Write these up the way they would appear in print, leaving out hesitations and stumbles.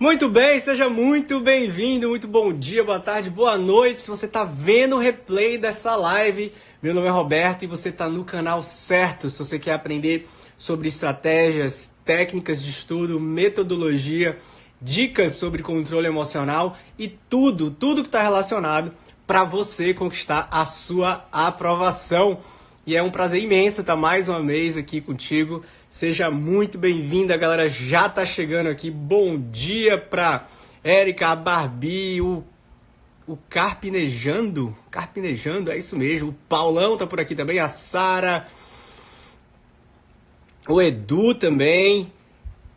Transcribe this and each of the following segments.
Muito bem, seja muito bem-vindo, muito bom dia, boa tarde, boa noite. Se você está vendo o replay dessa live, meu nome é Roberto e você está no canal certo. Se você quer aprender sobre estratégias, técnicas de estudo, metodologia, dicas sobre controle emocional e tudo que está relacionado para você conquistar a sua aprovação. E é um prazer imenso estar mais uma vez aqui contigo. Seja muito bem-vinda, a galera já tá chegando aqui. Bom dia para Érica, a Barbie, o Carpinejando, é isso mesmo. O Paulão tá por aqui também, a Sara, o Edu também,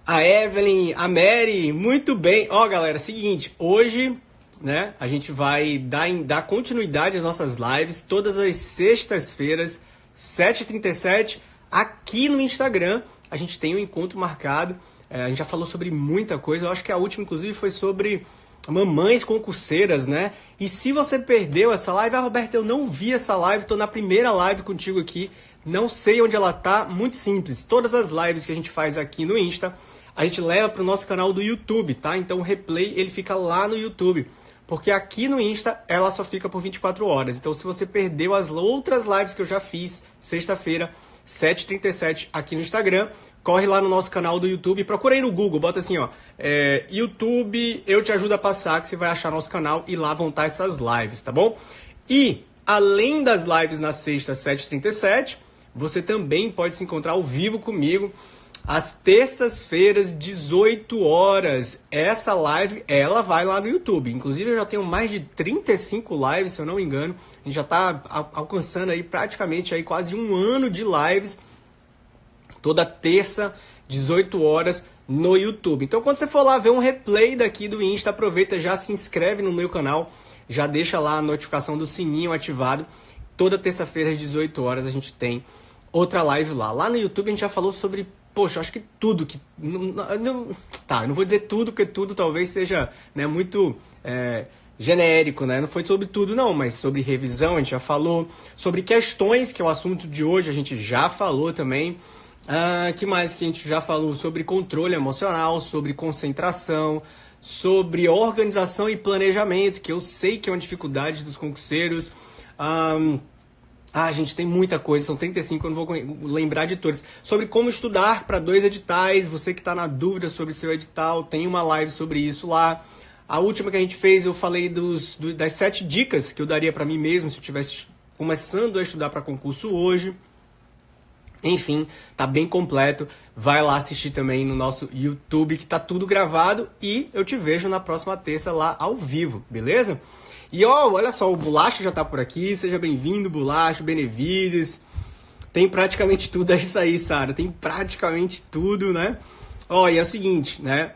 a Evelyn, a Mary, muito bem. Ó, galera, seguinte, hoje, né, a gente vai dar continuidade às nossas lives todas as sextas-feiras, 7h37, aqui no Instagram. A gente tem um encontro marcado, a gente já falou sobre muita coisa, eu acho que a última, inclusive, foi sobre mamães concurseiras, né? E se você perdeu essa live, Roberto, eu não vi essa live, tô na primeira live contigo aqui, não sei onde ela tá, muito simples. Todas as lives que a gente faz aqui no Insta, a gente leva para o nosso canal do YouTube, tá? Então o replay, ele fica lá no YouTube. Porque aqui no Insta, ela só fica por 24 horas. Então, se você perdeu as outras lives que eu já fiz, sexta-feira, 7h37, aqui no Instagram, corre lá no nosso canal do YouTube, procura aí no Google, bota assim, ó, YouTube, eu te ajudo a passar, que você vai achar nosso canal e lá vão estar essas lives, tá bom? E, além das lives na sexta, 7h37, você também pode se encontrar ao vivo comigo, às terças-feiras, 18 horas. Essa live, ela vai lá no YouTube. Inclusive, eu já tenho mais de 35 lives, se eu não me engano. A gente já está alcançando aí praticamente aí quase um ano de lives. Toda terça, 18 horas, no YouTube. Então, quando você for lá ver um replay daqui do Insta, aproveita, já se inscreve no meu canal. Já deixa lá a notificação do sininho ativado. Toda terça-feira, às 18 horas, a gente tem outra live lá. Lá no YouTube, a gente já falou sobre... Poxa, acho que tudo que... eu não vou dizer tudo, porque tudo talvez seja, né, muito genérico, né? Não foi sobre tudo não, mas sobre revisão a gente já falou. Sobre questões, que é o assunto de hoje, a gente já falou também. Que mais que a gente já falou? Sobre controle emocional, sobre concentração, sobre organização e planejamento, que eu sei que é uma dificuldade dos concurseiros. Gente, tem muita coisa, são 35, eu não vou lembrar de todos. Sobre como estudar para 2 editais, você que está na dúvida sobre seu edital, tem uma live sobre isso lá. A última que a gente fez, eu falei das 7 dicas que eu daria para mim mesmo se eu estivesse começando a estudar para concurso hoje. Enfim, tá bem completo. Vai lá assistir também no nosso YouTube, que tá tudo gravado. E eu te vejo na próxima terça lá ao vivo, beleza? E olha só, o Bolacho já tá por aqui, seja bem-vindo, Bolacho, Benevides. Tem praticamente tudo, é isso aí, Sara, tem praticamente tudo, né? E é o seguinte, né,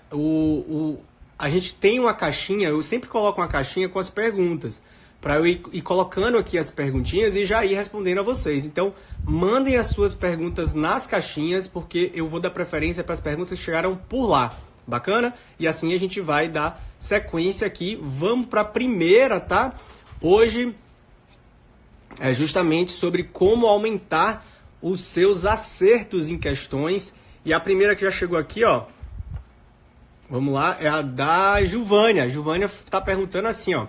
a gente tem uma caixinha, eu sempre coloco uma caixinha com as perguntas, para eu ir colocando aqui as perguntinhas e já ir respondendo a vocês. Então, mandem as suas perguntas nas caixinhas, porque eu vou dar preferência para as perguntas que chegaram por lá. Bacana? E assim a gente vai dar sequência aqui. Vamos para a primeira, tá? Hoje é justamente sobre como aumentar os seus acertos em questões. E a primeira que já chegou aqui, ó. Vamos lá, é a da Giovânia. A Giovânia está perguntando assim, ó.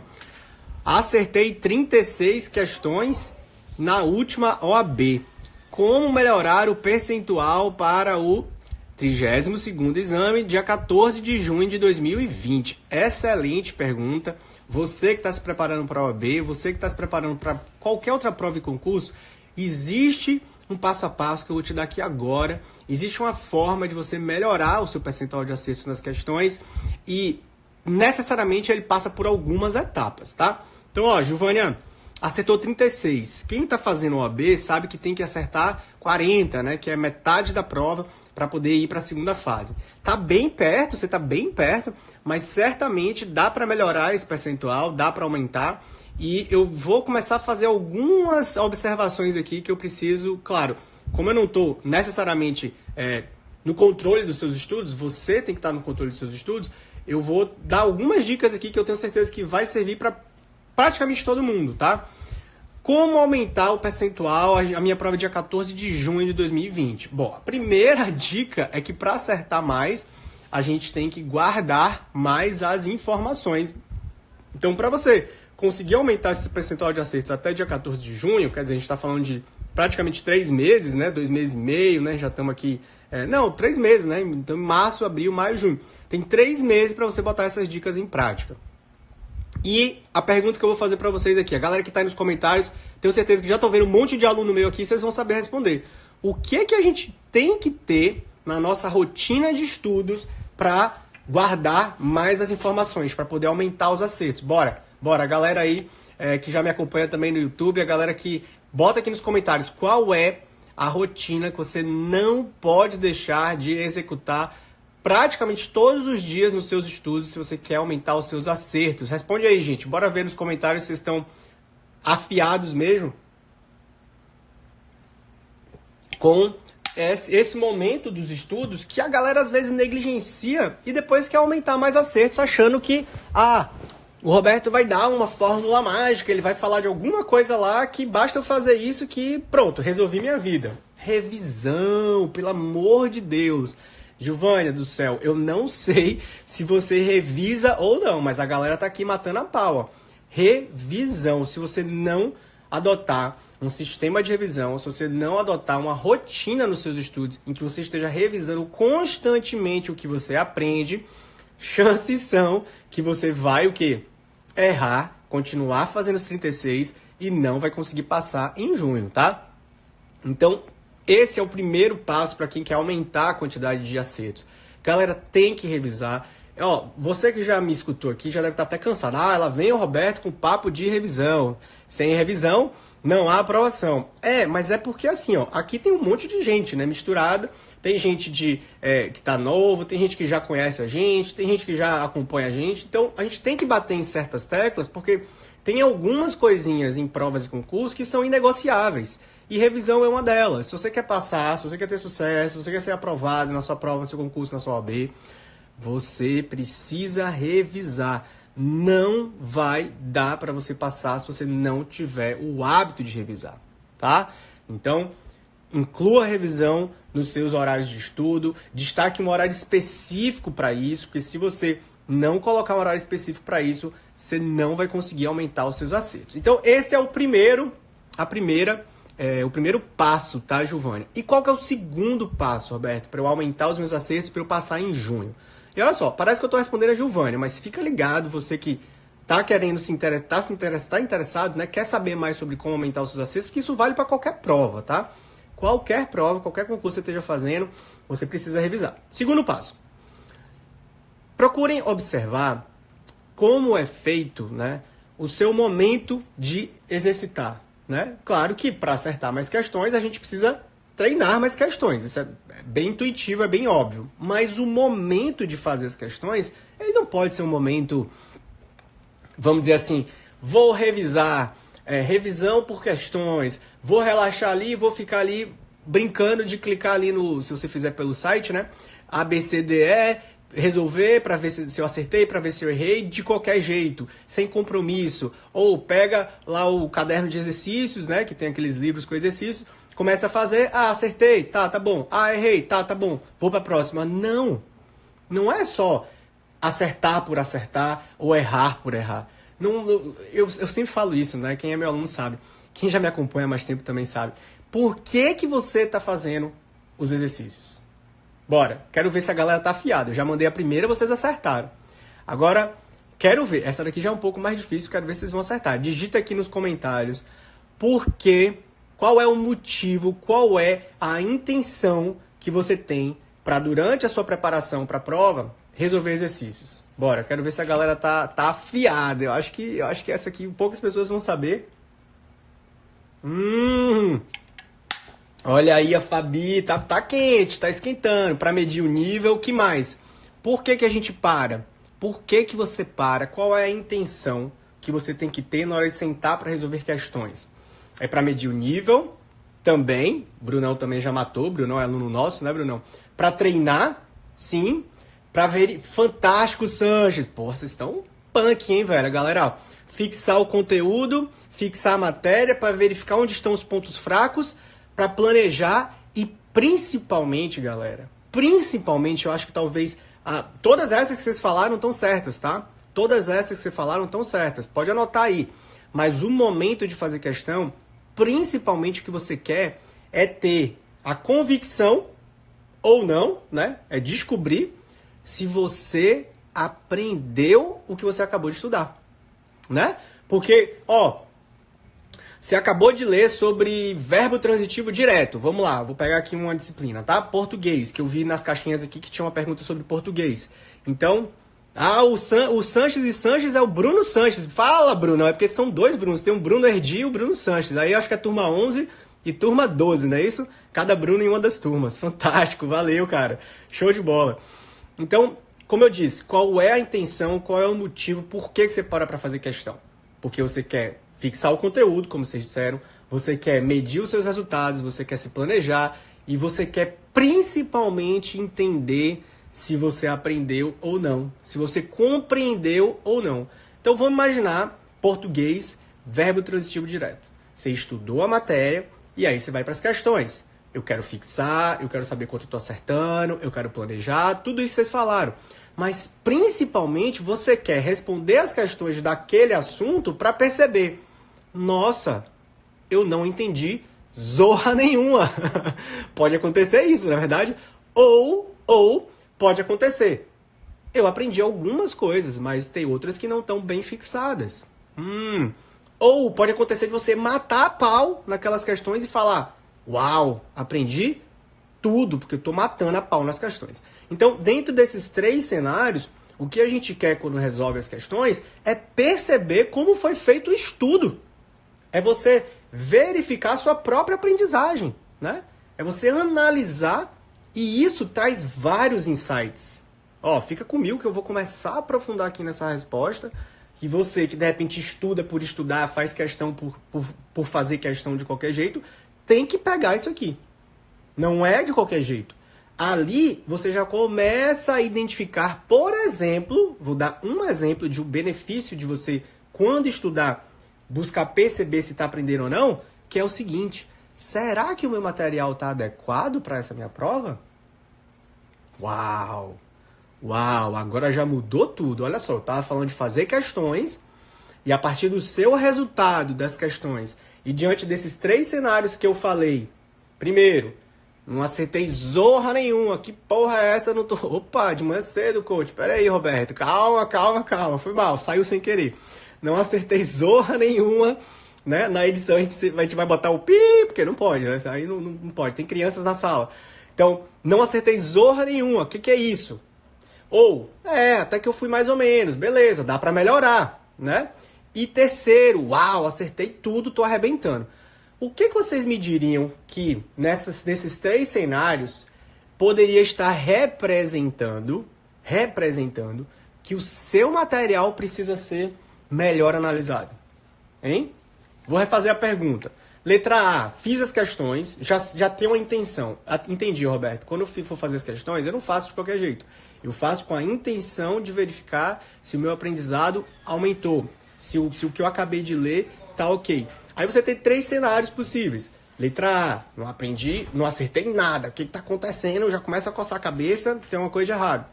Acertei 36 questões na última OAB. Como melhorar o percentual para o 32º exame, dia 14 de junho de 2020. Excelente pergunta. Você que está se preparando para a OAB, você que está se preparando para qualquer outra prova e concurso, existe um passo a passo que eu vou te dar aqui agora. Existe uma forma de você melhorar o seu percentual de acertos nas questões e necessariamente ele passa por algumas etapas, tá? Então, Giovânia, acertou 36. Quem está fazendo OAB sabe que tem que acertar 40, né? Que é metade da prova para poder ir para a segunda fase. Tá bem perto, você tá bem perto, mas certamente dá para melhorar esse percentual, dá para aumentar. E eu vou começar a fazer algumas observações aqui que eu preciso, claro, como eu não estou necessariamente no controle dos seus estudos, você tem que estar no controle dos seus estudos, eu vou dar algumas dicas aqui que eu tenho certeza que vai servir para praticamente todo mundo, tá? Como aumentar o percentual? A minha prova é dia 14 de junho de 2020. Bom, a primeira dica é que para acertar mais, a gente tem que guardar mais as informações. Então, para você conseguir aumentar esse percentual de acertos até dia 14 de junho, quer dizer, a gente está falando de praticamente 3 meses, né? 2 meses e meio, né? Já estamos aqui... 3 meses, né? Então, março, abril, maio, junho. Tem 3 meses para você botar essas dicas em prática. E a pergunta que eu vou fazer para vocês aqui, a galera que está aí nos comentários, tenho certeza que já estão vendo um monte de aluno meu aqui, vocês vão saber responder. O que a gente tem que ter na nossa rotina de estudos para guardar mais as informações, para poder aumentar os acertos? Bora, a galera aí que já me acompanha também no YouTube, a galera que bota aqui nos comentários qual é a rotina que você não pode deixar de executar praticamente todos os dias nos seus estudos se você quer aumentar os seus acertos. Responde aí, gente. Bora ver nos comentários se vocês estão afiados mesmo com esse momento dos estudos que a galera às vezes negligencia e depois quer aumentar mais acertos achando que o Roberto vai dar uma fórmula mágica, ele vai falar de alguma coisa lá que basta eu fazer isso que pronto, resolvi minha vida. Revisão, pelo amor de Deus. Giovânia do céu, eu não sei se você revisa ou não, mas a galera tá aqui matando a pau. Ó. Revisão, se você não adotar um sistema de revisão, se você não adotar uma rotina nos seus estudos em que você esteja revisando constantemente o que você aprende, chances são que você vai o quê? Errar, continuar fazendo os 36 e não vai conseguir passar em junho, tá? Então, esse é o primeiro passo para quem quer aumentar a quantidade de acertos. Galera, tem que revisar. Você que já me escutou aqui já deve estar até cansado. Ela vem o Roberto com papo de revisão. Sem revisão, não há aprovação. Mas é porque assim, aqui tem um monte de gente, né, misturada. Tem gente que tá novo, tem gente que já conhece a gente, tem gente que já acompanha a gente. Então, a gente tem que bater em certas teclas, porque tem algumas coisinhas em provas e concursos que são inegociáveis. E revisão é uma delas. Se você quer passar, se você quer ter sucesso, se você quer ser aprovado na sua prova, no seu concurso, na sua OAB, você precisa revisar. Não vai dar para você passar se você não tiver o hábito de revisar, tá? Então, inclua a revisão nos seus horários de estudo, destaque um horário específico para isso, porque se você não colocar um horário específico para isso, você não vai conseguir aumentar os seus acertos. Então, esse é o primeiro passo, tá, Giovânia? E qual que é o segundo passo, Roberto, para eu aumentar os meus acertos, para eu passar em junho? E olha só, parece que eu estou respondendo a Giovânia, mas fica ligado, você que está querendo tá interessado, né, quer saber mais sobre como aumentar os seus acertos, porque isso vale para qualquer prova, tá? Qualquer prova, qualquer concurso que você esteja fazendo, você precisa revisar. Segundo passo, procurem observar como é feito, né, o seu momento de exercitar. Né? Claro que para acertar mais questões, a gente precisa treinar mais questões. Isso é bem intuitivo, é bem óbvio. Mas o momento de fazer as questões, ele não pode ser um momento, vamos dizer assim, vou revisar, revisão por questões, vou relaxar ali, vou ficar ali brincando de clicar ali no, se você fizer pelo site, né? A, B, C, D, E, resolver para ver se eu acertei, para ver se eu errei, de qualquer jeito, sem compromisso. Ou pega lá o caderno de exercícios, né, que tem aqueles livros com exercícios, começa a fazer, acertei, tá bom, errei, tá bom, vou para a próxima. Não é só acertar por acertar ou errar por errar. Eu sempre falo isso, né, quem é meu aluno sabe, quem já me acompanha há mais tempo também sabe. Por que você está fazendo os exercícios? Bora, quero ver se a galera tá afiada. Eu já mandei a primeira, vocês acertaram. Agora, quero ver. Essa daqui já é um pouco mais difícil, quero ver se vocês vão acertar. Digita aqui nos comentários qual é o motivo, qual é a intenção que você tem para, durante a sua preparação para a prova, resolver exercícios. Bora, quero ver se a galera tá afiada. Eu acho que essa aqui poucas pessoas vão saber. Olha aí a Fabi, tá quente, tá esquentando. Para medir o nível, o que mais? Por que a gente para? Por que você para? Qual é a intenção que você tem que ter na hora de sentar para resolver questões? É para medir o nível também. Brunão também já matou. Brunão é aluno nosso, né, Brunão? Para treinar, sim. Para ver... Fantástico, Sanches. Pô, vocês estão punk, hein, velho? Galera, ó, fixar o conteúdo, fixar a matéria para verificar onde estão os pontos fracos, para planejar e principalmente, galera, eu acho que talvez Todas essas que vocês falaram estão certas, tá? Todas essas que vocês falaram estão certas. Pode anotar aí. Mas o momento de fazer questão, principalmente o que você quer, é ter a convicção ou não, né? É descobrir se você aprendeu o que você acabou de estudar, né? Porque, você acabou de ler sobre verbo transitivo direto. Vamos lá, vou pegar aqui uma disciplina, tá? Português, que eu vi nas caixinhas aqui que tinha uma pergunta sobre português. Então, o Sanches e Sanches é o Bruno Sanches. Fala, Bruno, é porque são dois Brunos. Tem o Bruno Erdi e o Bruno Sanches. Aí eu acho que é turma 11 e turma 12, não é isso? Cada Bruno em uma das turmas. Fantástico, valeu, cara. Show de bola. Então, como eu disse, qual é a intenção, qual é o motivo, por que você para fazer questão? Porque você quer fixar o conteúdo, como vocês disseram, você quer medir os seus resultados, você quer se planejar e você quer principalmente entender se você aprendeu ou não, se você compreendeu ou não. Então vamos imaginar português, verbo transitivo direto. Você estudou a matéria e aí você vai para as questões. Eu quero fixar, eu quero saber quanto eu estou acertando, eu quero planejar, tudo isso vocês falaram. Mas principalmente você quer responder as questões daquele assunto para perceber: nossa, eu não entendi zorra nenhuma. Pode acontecer isso, na verdade. Ou pode acontecer: eu aprendi algumas coisas, mas tem outras que não estão bem fixadas. Ou pode acontecer de você matar a pau naquelas questões e falar: uau, aprendi tudo, porque eu estou matando a pau nas questões. Então, dentro desses três cenários, o que a gente quer quando resolve as questões é perceber como foi feito o estudo. É você verificar a sua própria aprendizagem, né? É você analisar, e isso traz vários insights. Fica comigo que eu vou começar a aprofundar aqui nessa resposta. Que você que de repente estuda por estudar, faz questão por fazer questão de qualquer jeito, tem que pegar isso aqui. Não é de qualquer jeito. Ali você já começa a identificar, por exemplo, vou dar um exemplo de um benefício de você, quando estudar, buscar perceber se está aprendendo ou não, que é o seguinte: será que o meu material está adequado para essa minha prova? Uau! Agora já mudou tudo. Olha só, eu estava falando de fazer questões e a partir do seu resultado das questões e diante desses três cenários que eu falei, primeiro, não acertei zorra nenhuma. Que porra é essa? Eu não tô... Opa, de manhã cedo, coach. Pera aí, Roberto. Calma. Foi mal, saiu sem querer. Não acertei zorra nenhuma, né? Na edição a gente vai botar o pi, porque não pode, né? Aí não pode, tem crianças na sala. Então, não acertei zorra nenhuma. O que é isso? Ou, até que eu fui mais ou menos. Beleza, dá pra melhorar, né? E terceiro, uau, acertei tudo, tô arrebentando. O que vocês me diriam que nesses três cenários poderia estar representando que o seu material precisa ser melhor analisado? Hein? Vou refazer a pergunta. Letra A, fiz as questões, já tenho uma intenção. Entendi, Roberto. Quando eu for fazer as questões, eu não faço de qualquer jeito. Eu faço com a intenção de verificar se o meu aprendizado aumentou, se o que eu acabei de ler tá ok. Aí você tem três cenários possíveis. Letra A, não aprendi, não acertei nada. O que está acontecendo? Já começa a coçar a cabeça, tem uma coisa de errado.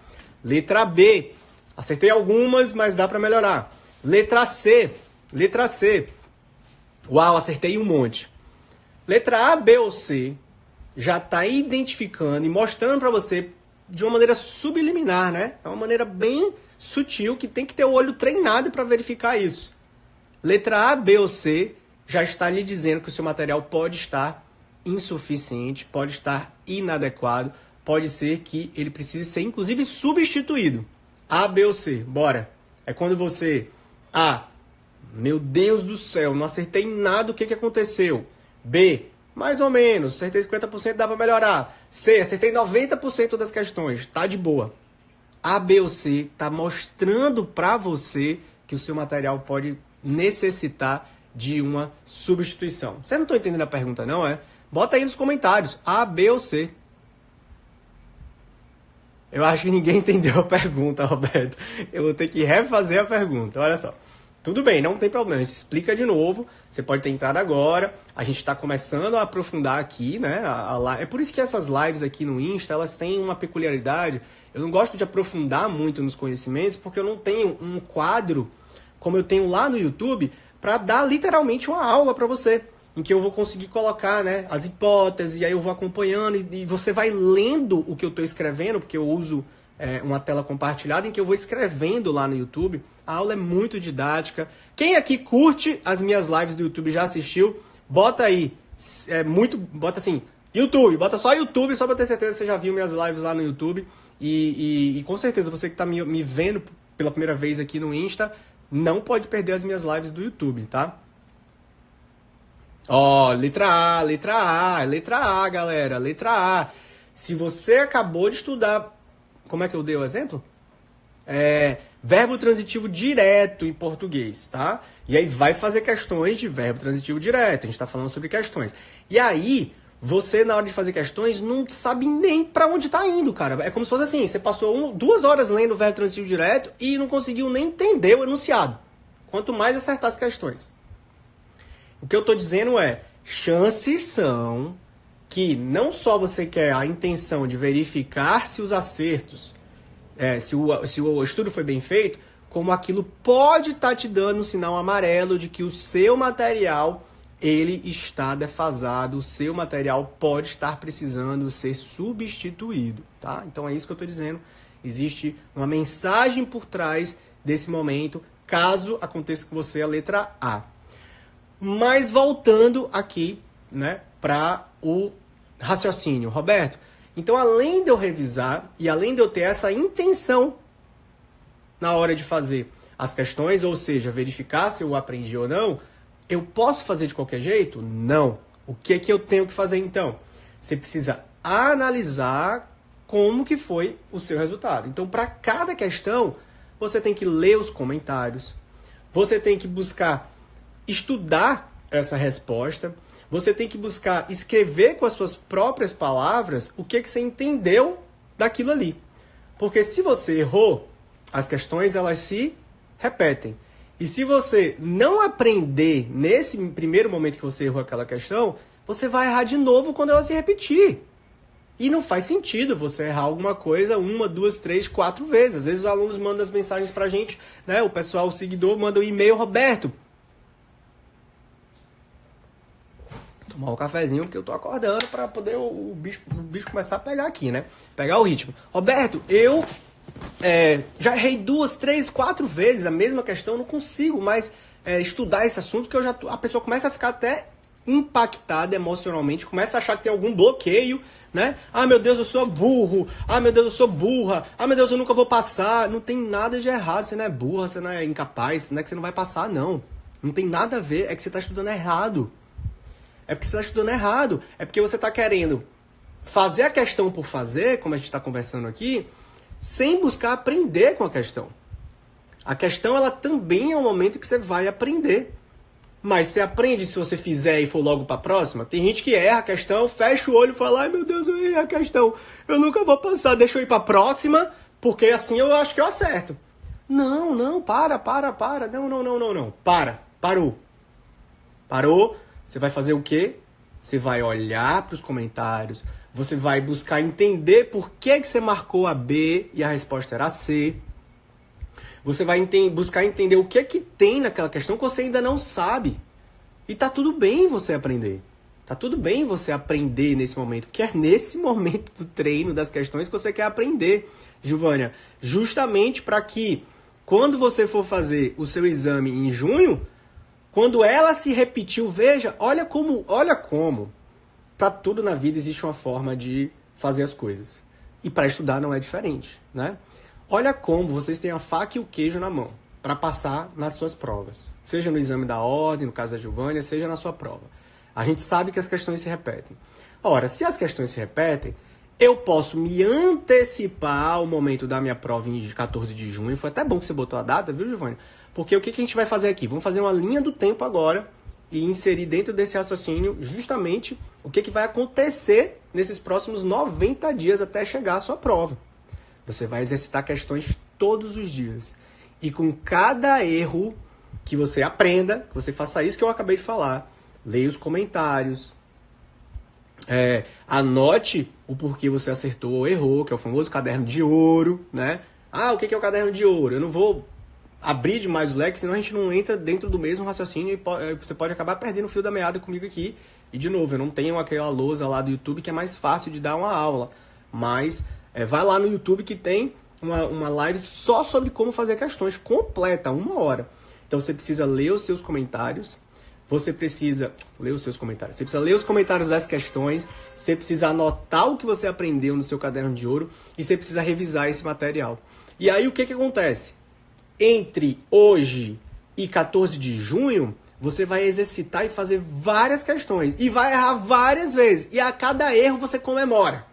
Letra B, acertei algumas, mas dá para melhorar. Letra C, uau, acertei um monte. Letra A, B ou C, já está identificando e mostrando para você de uma maneira subliminar, né? É uma maneira bem sutil que tem que ter o olho treinado para verificar isso. Letra A, B ou C já está lhe dizendo que o seu material pode estar insuficiente, pode estar inadequado, pode ser que ele precise ser, inclusive, substituído. A, B ou C, bora. É quando você... A, meu Deus do céu, não acertei nada, o que aconteceu? B, mais ou menos, acertei 50%, dá para melhorar. C, acertei 90% das questões, tá de boa. A, B ou C está mostrando para você que o seu material pode necessitar de uma substituição. Você não está entendendo a pergunta, não é? Bota aí nos comentários, A, B ou C. Eu acho que ninguém entendeu a pergunta, Roberto. Eu vou ter que refazer a pergunta, olha só. Tudo bem, não tem problema, a gente explica de novo, você pode ter entrado agora, a gente está começando a aprofundar aqui, né? É por isso que essas lives aqui no Insta, elas têm uma peculiaridade. Eu não gosto de aprofundar muito nos conhecimentos, porque eu não tenho um quadro, como eu tenho lá no YouTube, para dar literalmente uma aula para você, em que eu vou conseguir colocar, né, as hipóteses, e aí eu vou acompanhando, e você vai lendo o que eu estou escrevendo, porque eu uso uma tela compartilhada, em que eu vou escrevendo lá no YouTube. A aula é muito didática. Quem aqui curte as minhas lives do YouTube, já assistiu, bota aí, bota assim, YouTube, bota só YouTube, só para ter certeza que você já viu minhas lives lá no YouTube. E com certeza você que está me vendo pela primeira vez aqui no Insta, não pode perder as minhas lives do YouTube, tá? Ó, letra A, galera, letra A. Se você acabou de estudar, como é que eu dei o exemplo? Verbo transitivo direto em português, tá? E aí vai fazer questões de verbo transitivo direto, a gente tá falando sobre questões. E aí, você na hora de fazer questões não sabe nem pra onde tá indo, cara. É como se fosse assim, você passou 2 horas lendo o verbo transitivo direto e não conseguiu nem entender o enunciado. Quanto mais acertar as questões. O que eu tô dizendo chances são que não só você quer a intenção de verificar se os acertos, se o estudo foi bem feito, como aquilo pode estar te dando um sinal amarelo de que o seu material ele está defasado, o seu material pode estar precisando ser substituído, tá? Então é isso que eu estou dizendo. Existe uma mensagem por trás desse momento, caso aconteça com você a letra A. Mas voltando aqui, né, para o raciocínio, Roberto. Então, além de eu revisar e além de eu ter essa intenção na hora de fazer as questões, ou seja, verificar se eu aprendi ou não, eu posso fazer de qualquer jeito? Não. O que é que eu tenho que fazer então? Você precisa analisar como que foi o seu resultado. Então, para cada questão, você tem que ler os comentários, você tem que buscar estudar essa resposta, você tem que buscar escrever com as suas próprias palavras o que você entendeu daquilo ali. Porque se você errou, as questões elas se repetem. E se você não aprender nesse primeiro momento que você errou aquela questão, você vai errar de novo quando ela se repetir. E não faz sentido você errar alguma coisa 1, 2, 3, 4 vezes. Às vezes os alunos mandam as mensagens pra gente, né? O pessoal, o seguidor, manda um e-mail, Roberto, tomar um cafezinho porque eu tô acordando para poder o bicho começar a pegar aqui, né? Pegar o ritmo. Roberto, eu já errei 2, 3, 4 vezes a mesma questão, não consigo mais estudar esse assunto, que a pessoa começa a ficar até impactada emocionalmente, começa a achar que tem algum bloqueio, né? Ah, meu Deus, eu sou burro. Ah, meu Deus, eu sou burra. Ah, meu Deus, eu nunca vou passar. Não tem nada de errado, você não é burra, você não é incapaz, não é que você não vai passar, não. Não tem nada a ver, é que você está estudando errado. É porque você está estudando errado. É porque você está querendo fazer a questão por fazer, como a gente está conversando aqui, sem buscar aprender com a questão. A questão, ela também é um momento que você vai aprender. Mas você aprende se você fizer e for logo para a próxima? Tem gente que erra a questão, fecha o olho e fala, ai meu Deus, eu errei a questão, eu nunca vou passar, deixa eu ir para a próxima, porque assim eu acho que eu acerto. Não, para. Não. Parou. Você vai fazer o quê? Você vai olhar para os comentários, você vai buscar entender por que você marcou a B e a resposta era a C. Você vai buscar entender o que é que tem naquela questão que você ainda não sabe. E tá tudo bem você aprender. Tá tudo bem você aprender nesse momento, porque é nesse momento do treino das questões que você quer aprender, Giovânia. Justamente para que, quando você for fazer o seu exame em junho, quando ela se repetiu, veja, olha como, para tudo na vida existe uma forma de fazer as coisas. E para estudar não é diferente, né? Olha como vocês têm a faca e o queijo na mão para passar nas suas provas. Seja no exame da ordem, no caso da Giovânia, seja na sua prova. A gente sabe que as questões se repetem. Ora, se as questões se repetem, eu posso me antecipar ao momento da minha prova em 14 de junho. Foi até bom que você botou a data, viu, Giovânia? Porque o que a gente vai fazer aqui? Vamos fazer uma linha do tempo agora e inserir dentro desse raciocínio justamente o que vai acontecer nesses próximos 90 dias até chegar à sua prova. Você vai exercitar questões todos os dias. E com cada erro que você aprenda, que você faça isso que eu acabei de falar, leia os comentários, Anote o porquê você acertou ou errou, que é o famoso caderno de ouro, né? O que é o caderno de ouro? Eu não vou abrir demais o leque, senão a gente não entra dentro do mesmo raciocínio e você pode acabar perdendo o fio da meada comigo aqui. E, de novo, eu não tenho aquela lousa lá do YouTube que é mais fácil de dar uma aula. Mas vai lá no YouTube que tem uma live só sobre como fazer questões completa, 1 hora. Então, você precisa ler os seus comentários. Você precisa ler os seus comentários. Você precisa ler os comentários das questões. Você precisa anotar o que você aprendeu no seu caderno de ouro. E você precisa revisar esse material. E aí, o que acontece? Entre hoje e 14 de junho, você vai exercitar e fazer várias questões. E vai errar várias vezes. E a cada erro você comemora.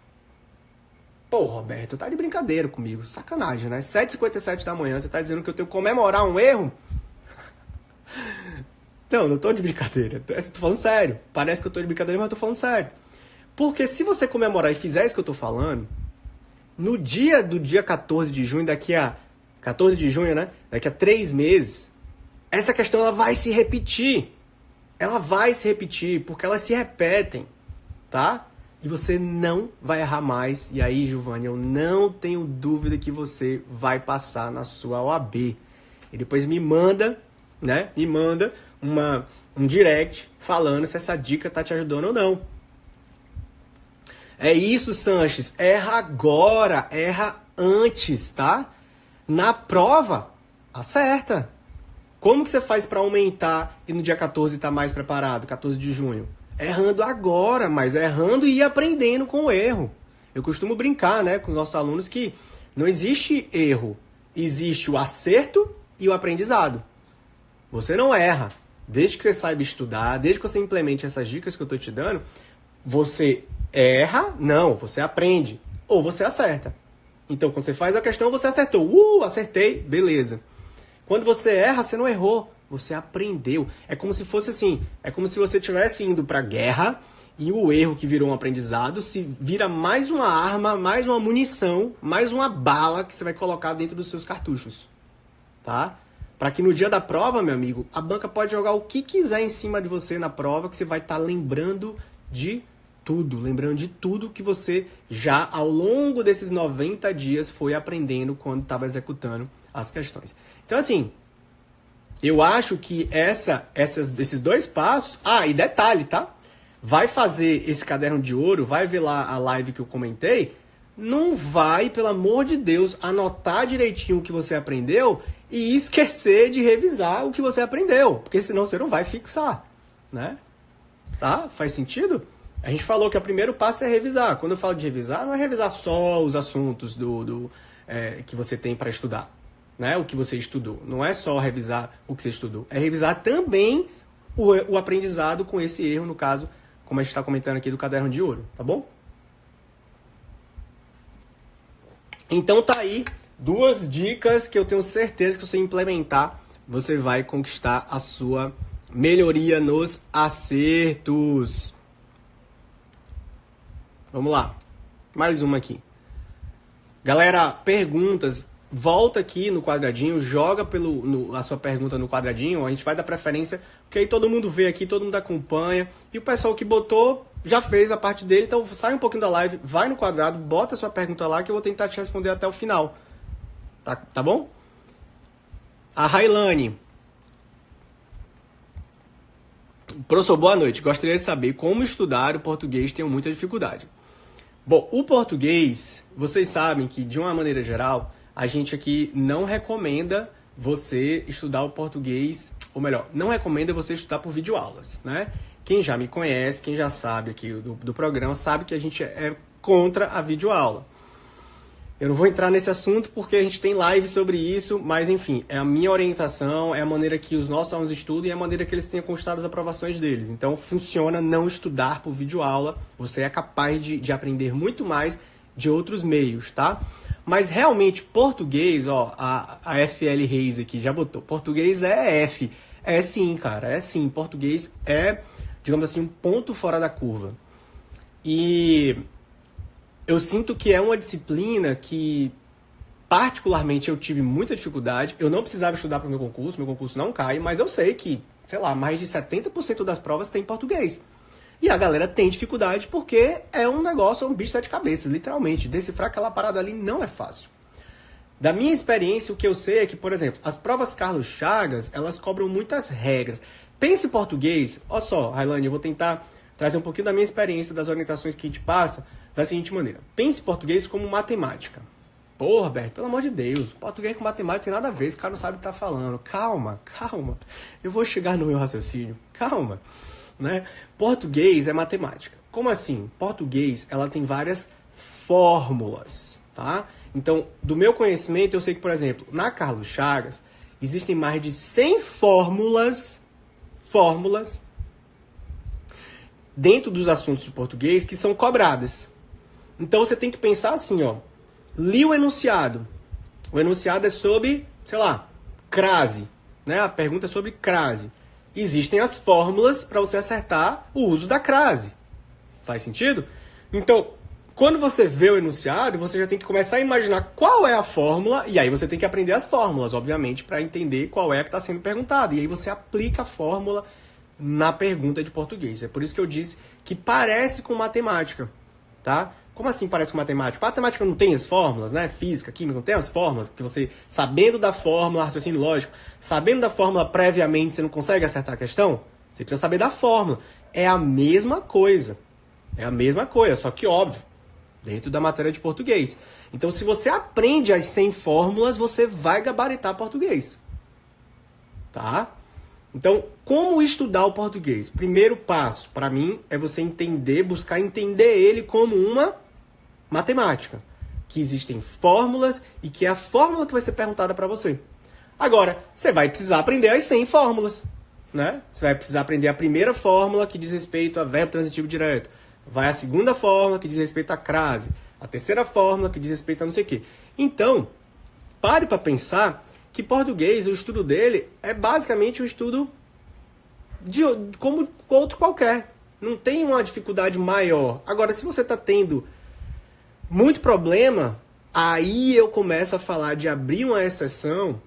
Pô, Roberto, tá de brincadeira comigo. Sacanagem, né? 7h57 da manhã, você tá dizendo que eu tenho que comemorar um erro? Não tô de brincadeira. Tô falando sério. Parece que eu tô de brincadeira, mas eu tô falando sério. Porque se você comemorar e fizer isso que eu tô falando, no dia 14 de junho, daqui a 14 de junho, né? Daqui a 3 meses, essa questão ela vai se repetir. Ela vai se repetir, porque elas se repetem, tá? E você não vai errar mais. E aí, Giovanni, eu não tenho dúvida que você vai passar na sua OAB. E depois me manda, né? Me manda um direct falando se essa dica tá te ajudando ou não. É isso, Sanches. Erra agora, erra antes, tá? Na prova, acerta. Como que você faz para aumentar e no dia 14 tá mais preparado, 14 de junho? Errando agora, mas errando e aprendendo com o erro. Eu costumo brincar, né, com os nossos alunos que não existe erro, existe o acerto e o aprendizado. Você não erra. Desde que você saiba estudar, desde que você implemente essas dicas que eu estou te dando, você erra, não, você aprende. Ou você acerta. Então, quando você faz a questão, você acertou. Acertei, beleza. Quando você erra, você não errou, você aprendeu. É como se fosse assim, é como se você estivesse indo para a guerra e o erro que virou um aprendizado se vira mais uma arma, mais uma munição, mais uma bala que você vai colocar dentro dos seus cartuchos. Tá? Para que no dia da prova, meu amigo, a banca pode jogar o que quiser em cima de você na prova, que você vai estar lembrando de tudo que você já ao longo desses 90 dias foi aprendendo quando estava executando as questões. Então, assim, eu acho que esses 2 passos... e detalhe, tá? Vai fazer esse caderno de ouro, vai ver lá a live que eu comentei, não vai, pelo amor de Deus, anotar direitinho o que você aprendeu e esquecer de revisar o que você aprendeu, porque senão você não vai fixar, né? Tá? Faz sentido? A gente falou que o primeiro passo é revisar. Quando eu falo de revisar, não é revisar só os assuntos que você tem para estudar, né? O que você estudou. Não é só revisar o que você estudou. É revisar também o aprendizado com esse erro, no caso, como a gente está comentando aqui do caderno de ouro, tá bom? Então tá aí 2 dicas que eu tenho certeza que se você implementar, você vai conquistar a sua melhoria nos acertos. Vamos lá. Mais uma aqui. Galera, perguntas. Volta aqui no quadradinho, joga a sua pergunta no quadradinho. A gente vai dar preferência, porque aí todo mundo vê aqui, todo mundo acompanha. E o pessoal que botou já fez a parte dele. Então sai um pouquinho da live, vai no quadrado, bota a sua pergunta lá que eu vou tentar te responder até o final. Tá bom? A Railane. Professor, boa noite. Gostaria de saber como estudar o português, tenho muita dificuldade. Bom, o português, vocês sabem que, de uma maneira geral, a gente aqui não recomenda você estudar o português, ou melhor, não recomenda você estudar por videoaulas, né? Quem já me conhece, quem já sabe aqui do programa, sabe que a gente é contra a videoaula. Eu não vou entrar nesse assunto porque a gente tem live sobre isso, mas enfim, é a minha orientação, é a maneira que os nossos alunos estudam e é a maneira que eles tenham conquistado as aprovações deles. Então funciona não estudar por videoaula, você é capaz de aprender muito mais de outros meios, tá? Mas realmente português, ó, a FL Reis aqui já botou, português é F. É sim, cara, é sim, português é, digamos assim, um ponto fora da curva. E eu sinto que é uma disciplina que, particularmente, eu tive muita dificuldade. Eu não precisava estudar para o meu concurso não cai, mas eu sei que, sei lá, mais de 70% das provas tem português. E a galera tem dificuldade porque é um negócio, é um bicho de sete cabeças, literalmente. Decifrar aquela parada ali não é fácil. Da minha experiência, o que eu sei é que, por exemplo, as provas Carlos Chagas, elas cobram muitas regras. Pense em português, olha só, Railane, eu vou tentar trazer um pouquinho da minha experiência, das orientações que a gente passa, da seguinte maneira. Pense em português como matemática. Pô, Roberto, pelo amor de Deus, português com matemática tem nada a ver, esse cara não sabe o que tá falando. Calma, calma, eu vou chegar no meu raciocínio, calma. Né? Português é matemática. Como assim? Português, ela tem várias fórmulas, tá? Então, do meu conhecimento, eu sei que, por exemplo, na Carlos Chagas, existem mais de 100 fórmulas dentro dos assuntos de português que são cobradas. Então, você tem que pensar assim, ó. Li o enunciado. O enunciado é sobre, sei lá, crase, né? A pergunta é sobre crase. Existem as fórmulas para você acertar o uso da crase. Faz sentido? Então, quando você vê o enunciado, você já tem que começar a imaginar qual é a fórmula, e aí você tem que aprender as fórmulas, obviamente, para entender qual é a que está sendo perguntada. E aí você aplica a fórmula na pergunta de português. É por isso que eu disse que parece com matemática, tá? Como assim parece com matemática? Matemática não tem as fórmulas, né? Física, química, não tem as fórmulas, que você, sabendo da fórmula, raciocínio lógico, sabendo da fórmula previamente, você não consegue acertar a questão? Você precisa saber da fórmula. É a mesma coisa. É a mesma coisa, só que óbvio, dentro da matéria de português. Então, se você aprende as 100 fórmulas, você vai gabaritar português. Tá? Então, como estudar o português? Primeiro passo, para mim, é você entender, buscar entender ele como uma matemática. Que existem fórmulas e que é a fórmula que vai ser perguntada para você. Agora, você vai precisar aprender as 100 fórmulas. Né? Você vai precisar aprender a primeira fórmula que diz respeito a verbo transitivo direto. Vai a segunda fórmula que diz respeito à crase. A terceira fórmula que diz respeito a não sei o quê. Então, pare para pensar que português, o estudo dele, é basicamente um estudo como outro qualquer. Não tem uma dificuldade maior. Agora, se você está tendo muito problema, aí eu começo a falar de abrir uma exceção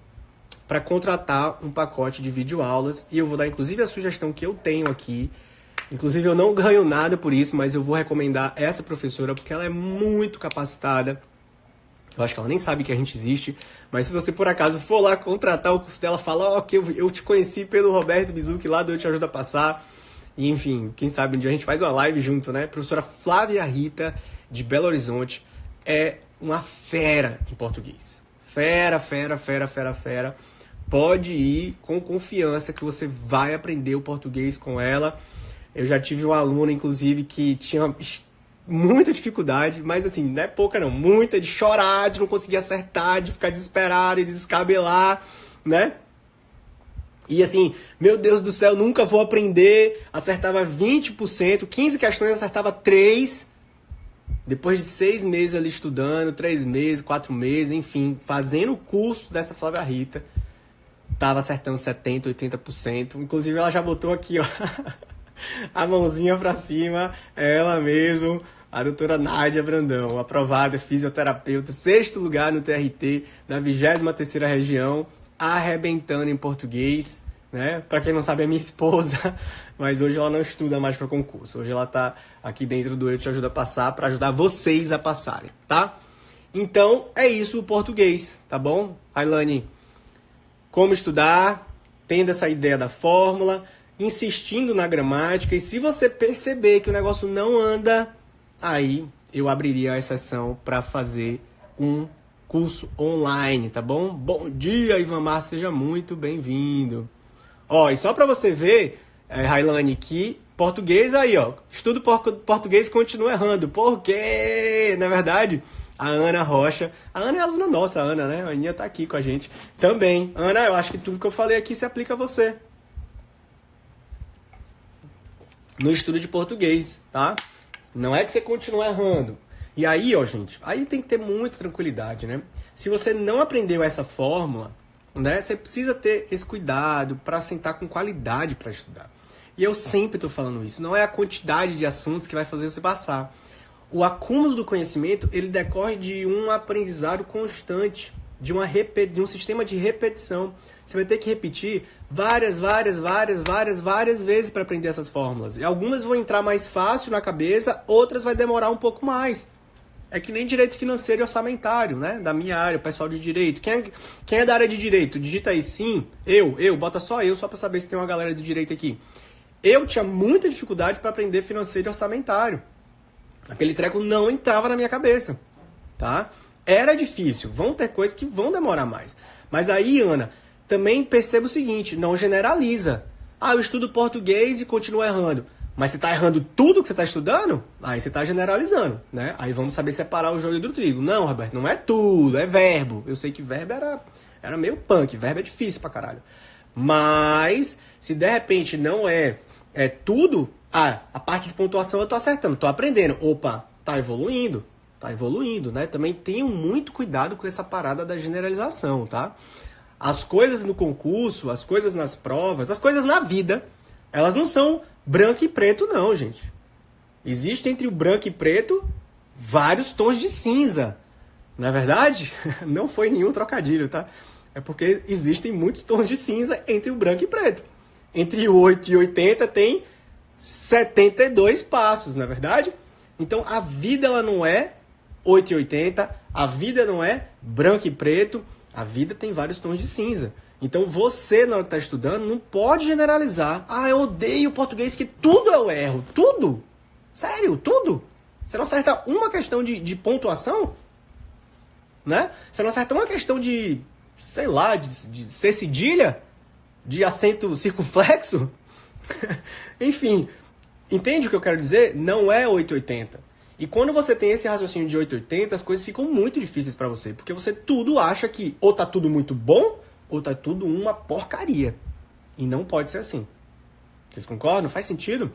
para contratar um pacote de videoaulas. E eu vou dar, inclusive, a sugestão que eu tenho aqui. Inclusive, eu não ganho nada por isso, mas eu vou recomendar essa professora, porque ela é muito capacitada. Eu acho que ela nem sabe que a gente existe, mas se você, por acaso, for lá contratar o curso dela, fala, ó, que eu te conheci pelo Roberto Bizucchi lá do Eu Te Ajudo a Passar. E, enfim, quem sabe um dia a gente faz uma live junto, né? A professora Flávia Rita, de Belo Horizonte, é uma fera em português. Fera, fera, fera, fera, fera. Pode ir com confiança que você vai aprender o português com ela. Eu já tive uma aluna, inclusive, que tinha muita dificuldade, mas assim, não é pouca não, muita, de chorar, de não conseguir acertar, de ficar desesperado, de descabelar, né? E assim, meu Deus do céu, nunca vou aprender, acertava 20%, 15 questões, acertava 3, depois de 6 meses ali estudando, 3 meses, 4 meses, enfim, fazendo o curso dessa Flávia Rita, tava acertando 70%, 80%, inclusive ela já botou aqui, ó, a mãozinha pra cima, é ela mesmo, a doutora Nádia Brandão, aprovada fisioterapeuta, 6º lugar no TRT, na 23ª região, arrebentando em português, né? Pra quem não sabe, é minha esposa, mas hoje ela não estuda mais para concurso, hoje ela tá aqui dentro do Eu Te Ajudo a Passar, para ajudar vocês a passarem, tá? Então, é isso o português, tá bom? Ailane, como estudar, tendo essa ideia da fórmula, insistindo na gramática, e se você perceber que o negócio não anda, aí eu abriria a exceção para fazer um curso online, tá bom? Bom dia, Ivan Mar, seja muito bem-vindo. Ó, e só para você ver, Railane, que português aí, ó, estudo português continua errando, porque, na verdade, a Ana Rocha, a Ana é aluna nossa, a Ana, né? A Aninha tá aqui com a gente também. Ana, eu acho que tudo que eu falei aqui se aplica a você. No estudo de português, tá? Não é que você continua errando. E aí, ó, gente, aí tem que ter muita tranquilidade, né? Se você não aprendeu essa fórmula, né, você precisa ter esse cuidado para sentar com qualidade para estudar. E eu sempre estou falando isso. Não é a quantidade de assuntos que vai fazer você passar. O acúmulo do conhecimento, ele decorre de um aprendizado constante. de um sistema de repetição. Você vai ter que repetir várias vezes para aprender essas fórmulas. E algumas vão entrar mais fácil na cabeça, outras vai demorar um pouco mais. É que nem direito financeiro e orçamentário, né? Da minha área, o pessoal de direito. Quem é da área de direito? Digita aí sim, bota só para saber se tem uma galera de direito aqui. Eu tinha muita dificuldade para aprender financeiro e orçamentário. Aquele treco não entrava na minha cabeça, tá? Era difícil, vão ter coisas que vão demorar mais. Mas aí, Ana, também perceba o seguinte, não generaliza. Eu estudo português e continuo errando. Mas você está errando tudo que você está estudando? Aí você está generalizando, né? Aí vamos saber separar o joio do trigo. Não, Roberto, não é tudo, é verbo. Eu sei que verbo era meio punk, verbo é difícil pra caralho. Mas, se de repente não é tudo, a parte de pontuação eu tô acertando, tô aprendendo. Opa, tá evoluindo, né? Também tenham muito cuidado com essa parada da generalização, tá? As coisas no concurso, as coisas nas provas, as coisas na vida, elas não são branco e preto não, gente. Existe entre o branco e preto vários tons de cinza. Não é verdade? Não foi nenhum trocadilho, tá? É porque existem muitos tons de cinza entre o branco e preto. Entre o 8 e 80 tem 72 passos, não é verdade? Então a vida ela não é 8 e 80, a vida não é branco e preto, a vida tem vários tons de cinza. Então você, na hora que está estudando, não pode generalizar. Eu odeio português que tudo eu erro. Tudo? Sério, tudo? Você não acerta uma questão de pontuação? Né? Você não acerta uma questão de, sei lá, de ser cedilha? De acento circunflexo? Enfim, entende o que eu quero dizer? Não é 880. E quando você tem esse raciocínio de 880, as coisas ficam muito difíceis para você. Porque você tudo acha que ou tá tudo muito bom, ou tá tudo uma porcaria. E não pode ser assim. Vocês concordam? Faz sentido?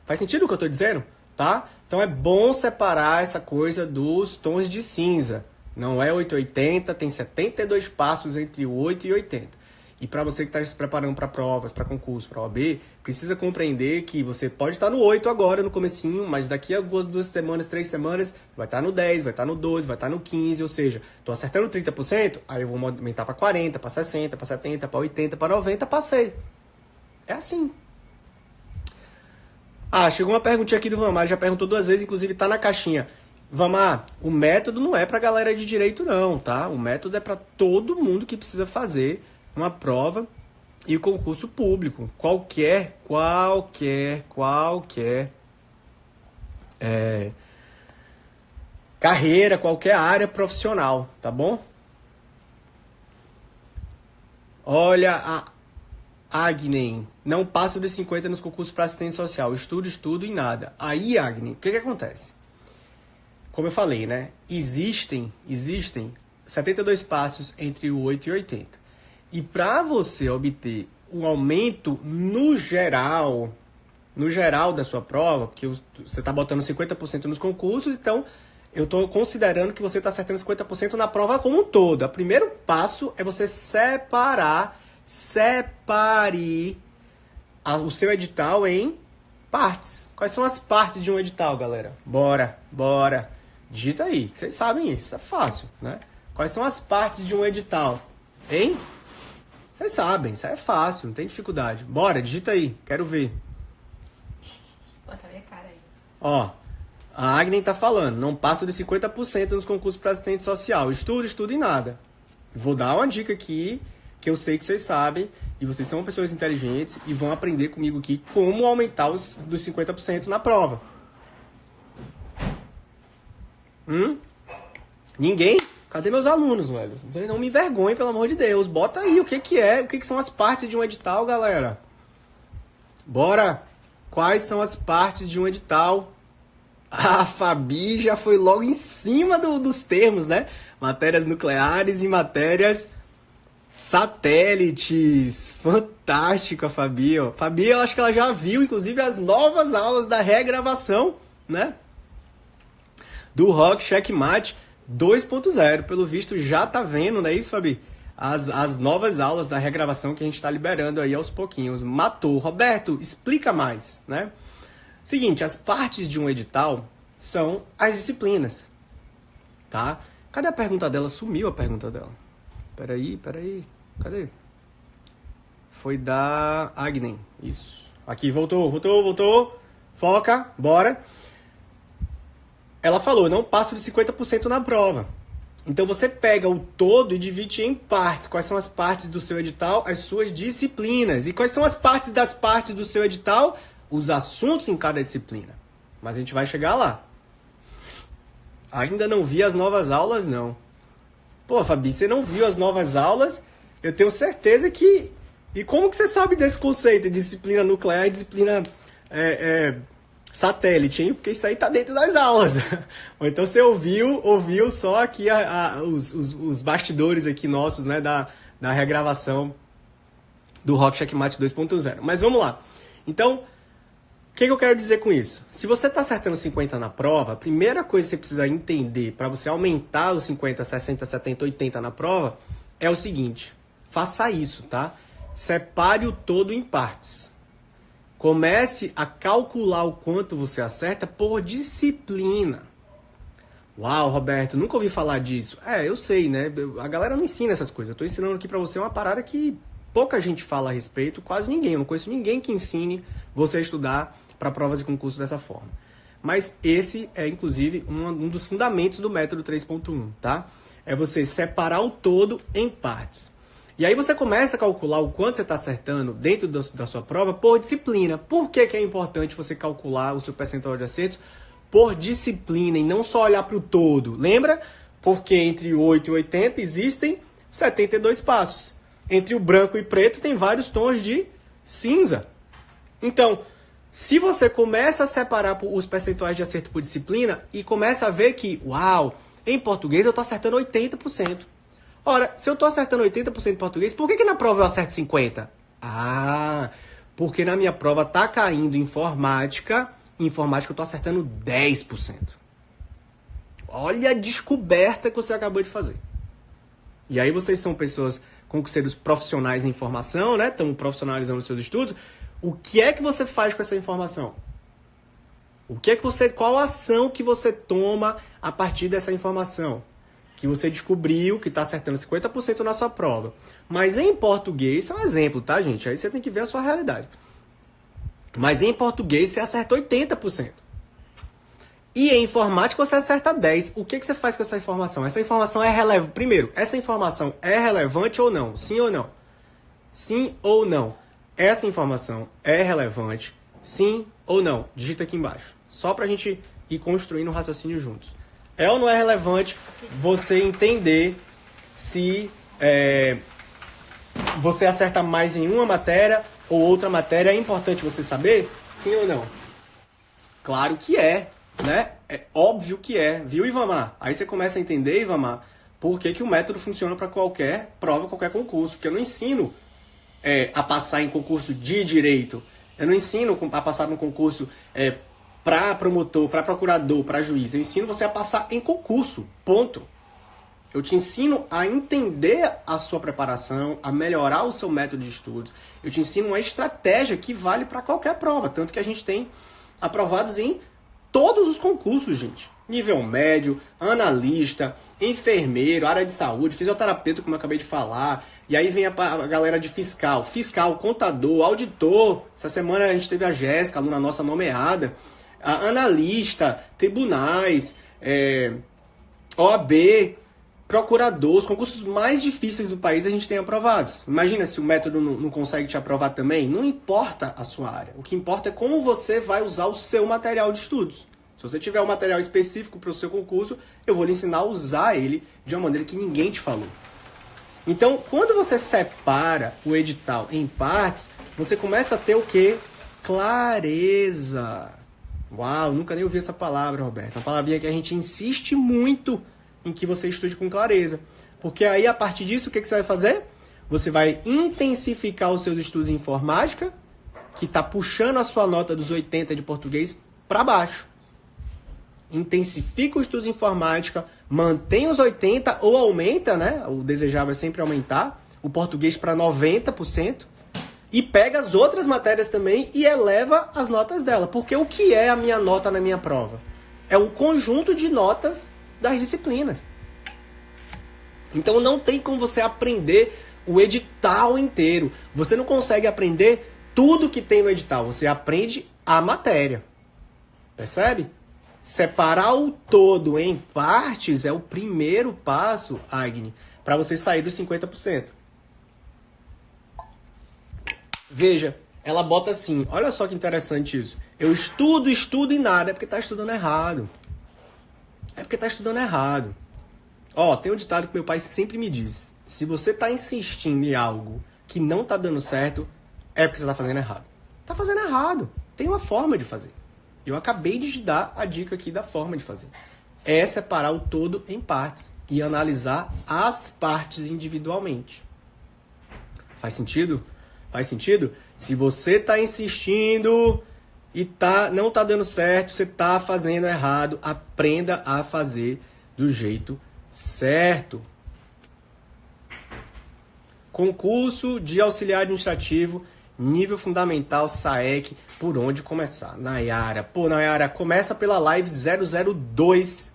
Faz sentido o que eu tô dizendo? Tá? Então é bom separar essa coisa dos tons de cinza. Não é 880, tem 72 passos entre o 8 e 80. E para você que está se preparando para provas, para concurso, para OAB, precisa compreender que você pode estar no 8 agora, no comecinho, mas daqui a 2 semanas, 3 semanas, vai estar no 10, vai estar no 12, vai estar no 15, ou seja, estou acertando 30%, aí eu vou aumentar para 40, para 60, para 70, para 80, para 90, passei. É assim. Chegou uma perguntinha aqui do Vamar, já perguntou 2 vezes, inclusive está na caixinha. Vamar, o método não é para galera de direito não, tá? O método é para todo mundo que precisa fazer uma prova e o concurso público. Qualquer carreira, qualquer área profissional, tá bom? Olha a Agnem, não passa dos 50 nos concursos para assistente social. Estudo e nada. Aí, Agnem, o que acontece? Como eu falei, né? Existem 72 passos entre o 8 e 80. E para você obter um aumento no geral da sua prova, porque você está botando 50% nos concursos, então eu estou considerando que você está acertando 50% na prova como um todo. O primeiro passo é você separe o seu edital em partes. Quais são as partes de um edital, galera? Bora. Digita aí, que vocês sabem isso é fácil, né? Quais são as partes de um edital? Hein? Vocês sabem, isso é fácil, não tem dificuldade. Bora, digita aí, quero ver. Bota a minha cara aí. Ó, a Agnem tá falando, não passa de 50% nos concursos para assistente social. Estudo e nada. Vou dar uma dica aqui, que eu sei que vocês sabem, e vocês são pessoas inteligentes, e vão aprender comigo aqui como aumentar dos 50% na prova. Ninguém? Cadê meus alunos, velho? Não me envergonhem, pelo amor de Deus. Bota aí o que é, o que são as partes de um edital, galera. Bora. Quais são as partes de um edital? A Fabi já foi logo em cima dos termos, né? Matérias nucleares e matérias satélites. Fantástico a Fabi, ó. Fabi, eu acho que ela já viu, inclusive, as novas aulas da regravação, né? Do Rock Checkmate 2.0, pelo visto já tá vendo, não é isso, Fabi? As novas aulas da regravação que a gente tá liberando aí aos pouquinhos. Matou. Roberto, explica mais, né? Seguinte, as partes de um edital são as disciplinas, tá? Cadê a pergunta dela? Sumiu a pergunta dela. Peraí. Cadê? Foi da Agnen. Isso. Aqui, voltou. Foca, bora. Ela falou, não passo de 50% na prova. Então você pega o todo e divide em partes. Quais são as partes do seu edital? As suas disciplinas. E quais são as partes das partes do seu edital? Os assuntos em cada disciplina. Mas a gente vai chegar lá. Ainda não vi as novas aulas, não. Pô, Fabi, você não viu as novas aulas? Eu tenho certeza que... E como que você sabe desse conceito de disciplina nuclear e disciplina satélite, hein? Porque isso aí tá dentro das aulas. Ou então você ouviu só aqui os bastidores aqui nossos, né? Da regravação do Rock Checkmate 2.0. Mas vamos lá. Então, o que eu quero dizer com isso? Se você está acertando 50 na prova, a primeira coisa que você precisa entender para você aumentar os 50, 60, 70, 80 na prova é o seguinte. Faça isso, tá? Separe o todo em partes. Comece a calcular o quanto você acerta por disciplina. Uau, Roberto, nunca ouvi falar disso. Eu sei, né? A galera não ensina essas coisas. Eu estou ensinando aqui para você uma parada que pouca gente fala a respeito, quase ninguém. Eu não conheço ninguém que ensine você a estudar para provas de concurso dessa forma. Mas esse é, inclusive, um dos fundamentos do método 3.1, tá? É você separar o todo em partes. E aí você começa a calcular o quanto você está acertando dentro da sua prova por disciplina. Por que é importante você calcular o seu percentual de acertos por disciplina e não só olhar para o todo? Lembra? Porque entre 8 e 80 existem 72 passos. Entre o branco e preto tem vários tons de cinza. Então, se você começa a separar os percentuais de acerto por disciplina e começa a ver que, uau, em português eu estou acertando 80%. Ora, se eu estou acertando 80% em português, por que na prova eu acerto 50%? Porque na minha prova está caindo informática, e informática eu estou acertando 10%. Olha a descoberta que você acabou de fazer. E aí vocês são pessoas concurseiros profissionais em informação, né? Estão profissionalizando os seus estudos. O que é que você faz com essa informação? Qual a ação que você toma a partir dessa informação? Que você descobriu que está acertando 50% na sua prova. Mas em português, isso é um exemplo, tá, gente? Aí você tem que ver a sua realidade. Mas em português você acerta 80%. E em informática você acerta 10%. O que você faz com essa informação? Essa informação é relevante. Primeiro, essa informação é relevante ou não? Sim ou não? Sim ou não? Essa informação é relevante? Sim ou não? Digita aqui embaixo. Só para a gente ir construindo um raciocínio juntos. É ou não é relevante você entender se você acerta mais em uma matéria ou outra matéria? É importante você saber? Sim ou não? Claro que é, né? É óbvio que é, viu, Ivamar? Aí você começa a entender, Ivamar, por que o método funciona para qualquer prova, qualquer concurso. Porque eu não ensino a passar em concurso de direito. Eu não ensino a passar no concurso para promotor, para procurador, para juiz. Eu ensino você a passar em concurso, ponto. Eu te ensino a entender a sua preparação, a melhorar o seu método de estudos. Eu te ensino uma estratégia que vale para qualquer prova. Tanto que a gente tem aprovados em todos os concursos, gente. Nível médio, analista, enfermeiro, área de saúde, fisioterapeuta, como eu acabei de falar. E aí vem a galera de fiscal, contador, auditor. Essa semana a gente teve a Jéssica, aluna nossa nomeada. A analista, tribunais, OAB, procurador, os concursos mais difíceis do país a gente tem aprovados. Imagina se o método não consegue te aprovar também. Não importa a sua área. O que importa é como você vai usar o seu material de estudos. Se você tiver um material específico para o seu concurso, eu vou lhe ensinar a usar ele de uma maneira que ninguém te falou. Então, quando você separa o edital em partes, você começa a ter o quê? Clareza. Uau, nunca nem ouvi essa palavra, Roberto. Uma palavrinha que a gente insiste muito em que você estude com clareza. Porque aí, a partir disso, o que você vai fazer? Você vai intensificar os seus estudos em informática, que está puxando a sua nota dos 80 de português para baixo. Intensifica os estudos em informática, mantém os 80 ou aumenta, né? O desejável é sempre aumentar o português para 90%. E pega as outras matérias também e eleva as notas dela. Porque o que é a minha nota na minha prova? É um conjunto de notas das disciplinas. Então não tem como você aprender o edital inteiro. Você não consegue aprender tudo que tem no edital. Você aprende a matéria. Percebe? Separar o todo em partes é o primeiro passo, Agni, para você sair dos 50%. Veja, ela bota assim, olha só que interessante isso. Eu estudo e nada, é porque está estudando errado. É porque está estudando errado. Ó, tem um ditado que meu pai sempre me diz. Se você está insistindo em algo que não está dando certo, é porque você está fazendo errado. Está fazendo errado. Tem uma forma de fazer. Eu acabei de te dar a dica aqui da forma de fazer. É separar o todo em partes e analisar as partes individualmente. Faz sentido? Faz sentido? Se você está insistindo e não está dando certo, você está fazendo errado, aprenda a fazer do jeito certo. Concurso de auxiliar administrativo, nível fundamental, SAEC, por onde começar? Nayara. Pô, Nayara, começa pela live 002.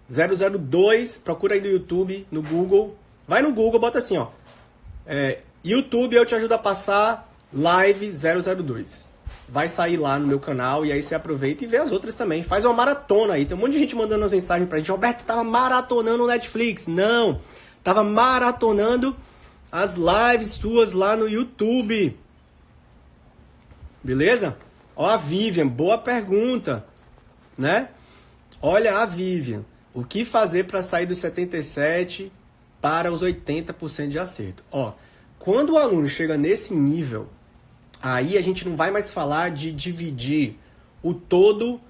002, procura aí no YouTube, no Google. Vai no Google, bota assim, ó. YouTube, eu te ajudo a passar live 002. Vai sair lá no meu canal e aí você aproveita e vê as outras também. Faz uma maratona aí. Tem um monte de gente mandando as mensagens pra gente. Roberto, tava maratonando o Netflix. Não, tava maratonando as lives suas lá no YouTube. Beleza? Ó, a Vivian, boa pergunta, né? Olha a Vivian. O que fazer para sair dos 77 para os 80% de acerto? Ó, quando o aluno chega nesse nível, aí a gente não vai mais falar de dividir o todo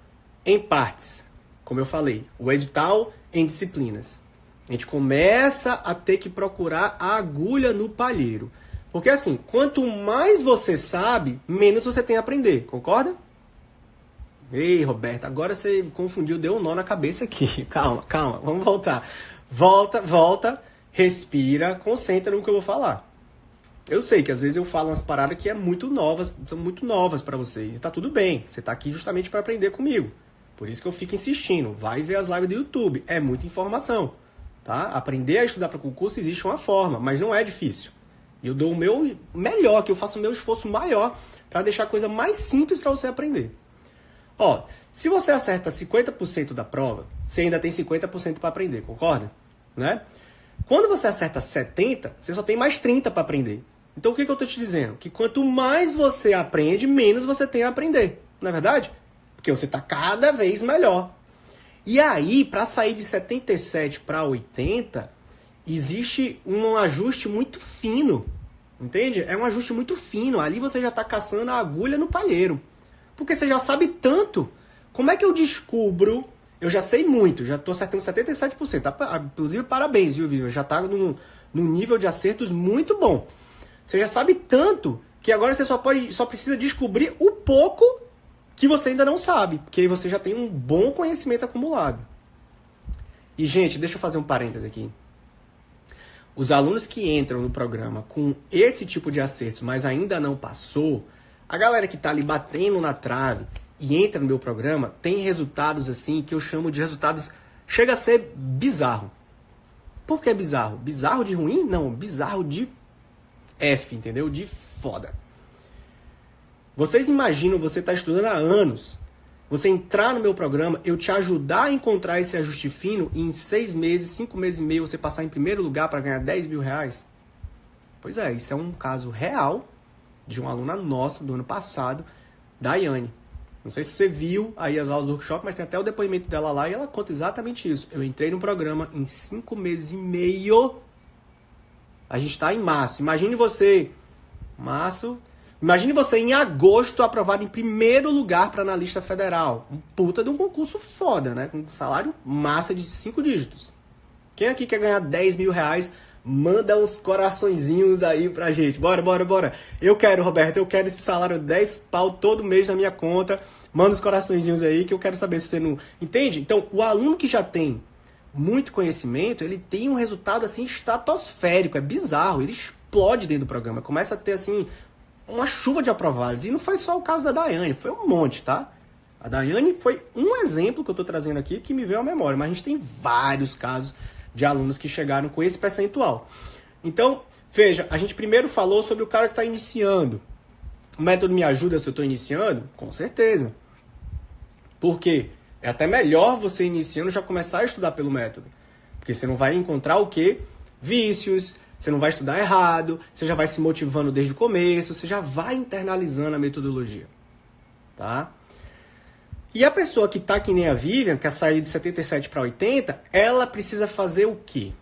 em partes. Como eu falei, o edital em disciplinas. A gente começa a ter que procurar a agulha no palheiro. Porque assim, quanto mais você sabe, menos você tem a aprender. Concorda? Ei, Roberto, agora você confundiu, deu um nó na cabeça aqui. Calma, calma, vamos voltar. Volta, respira, concentra no que eu vou falar. Eu sei que às vezes eu falo umas paradas que são muito novas para vocês. E tá tudo bem, você tá aqui justamente para aprender comigo. Por isso que eu fico insistindo, vai ver as lives do YouTube, é muita informação. Tá? Aprender a estudar para concurso existe uma forma, mas não é difícil. Eu dou o meu melhor, que eu faço o meu esforço maior para deixar a coisa mais simples para você aprender. Ó, se você acerta 50% da prova, você ainda tem 50% para aprender, concorda? Né? Quando você acerta 70%, você só tem mais 30% para aprender. Então o que eu estou te dizendo? Que quanto mais você aprende, menos você tem a aprender. Não é verdade? Porque você está cada vez melhor. E aí, para sair de 77 para 80, existe um ajuste muito fino. Entende? É um ajuste muito fino. Ali você já está caçando a agulha no palheiro. Porque você já sabe tanto. Como é que eu descubro? Eu já sei muito, já estou acertando 77%. Inclusive, parabéns, viu, Vivian? Já está num nível de acertos muito bom. Você já sabe tanto que agora você só precisa descobrir o pouco que você ainda não sabe. Porque aí você já tem um bom conhecimento acumulado. E, gente, deixa eu fazer um parêntese aqui. Os alunos que entram no programa com esse tipo de acertos, mas ainda não passou, a galera que está ali batendo na trave e entra no meu programa, tem resultados assim que eu chamo de resultados... Chega a ser bizarro. Por que bizarro? Bizarro de ruim? Não, bizarro de F, entendeu? De foda. Vocês imaginam, você está estudando há anos, você entrar no meu programa, eu te ajudar a encontrar esse ajuste fino e em 6 meses, 5 meses e meio, você passar em primeiro lugar para ganhar 10 mil reais? Pois é, isso é um caso real de uma aluna nossa do ano passado, Daiane. Não sei se você viu aí as aulas do workshop, mas tem até o depoimento dela lá e ela conta exatamente isso. Eu entrei no programa em 5 meses e meio. A gente está em março. Imagine você em agosto aprovado em primeiro lugar para analista federal. Um puta de um concurso foda, né? Com um salário massa de 5 dígitos. Quem aqui quer ganhar 10 mil reais? Manda uns coraçõezinhos aí pra gente. Bora. Eu quero, Roberto, eu quero esse salário 10 pau todo mês na minha conta. Manda uns coraçõezinhos aí que eu quero saber se você não... Entende? Então, o aluno que já tem muito conhecimento, ele tem um resultado assim estratosférico. É bizarro. Ele explode dentro do programa. Começa a ter assim uma chuva de aprovados. E não foi só o caso da Daiane, foi um monte, tá? A Daiane foi um exemplo que eu tô trazendo aqui que me veio à memória. Mas a gente tem vários casos de alunos que chegaram com esse percentual. Então, veja, a gente primeiro falou sobre o cara que está iniciando. O método me ajuda se eu estou iniciando? Com certeza. Por quê? É até melhor você iniciando já começar a estudar pelo método. Porque você não vai encontrar o quê? Vícios, você não vai estudar errado, você já vai se motivando desde o começo, você já vai internalizando a metodologia. Tá? E a pessoa que está que nem a Vivian, que quer sair de 77 para 80, ela precisa fazer o quê?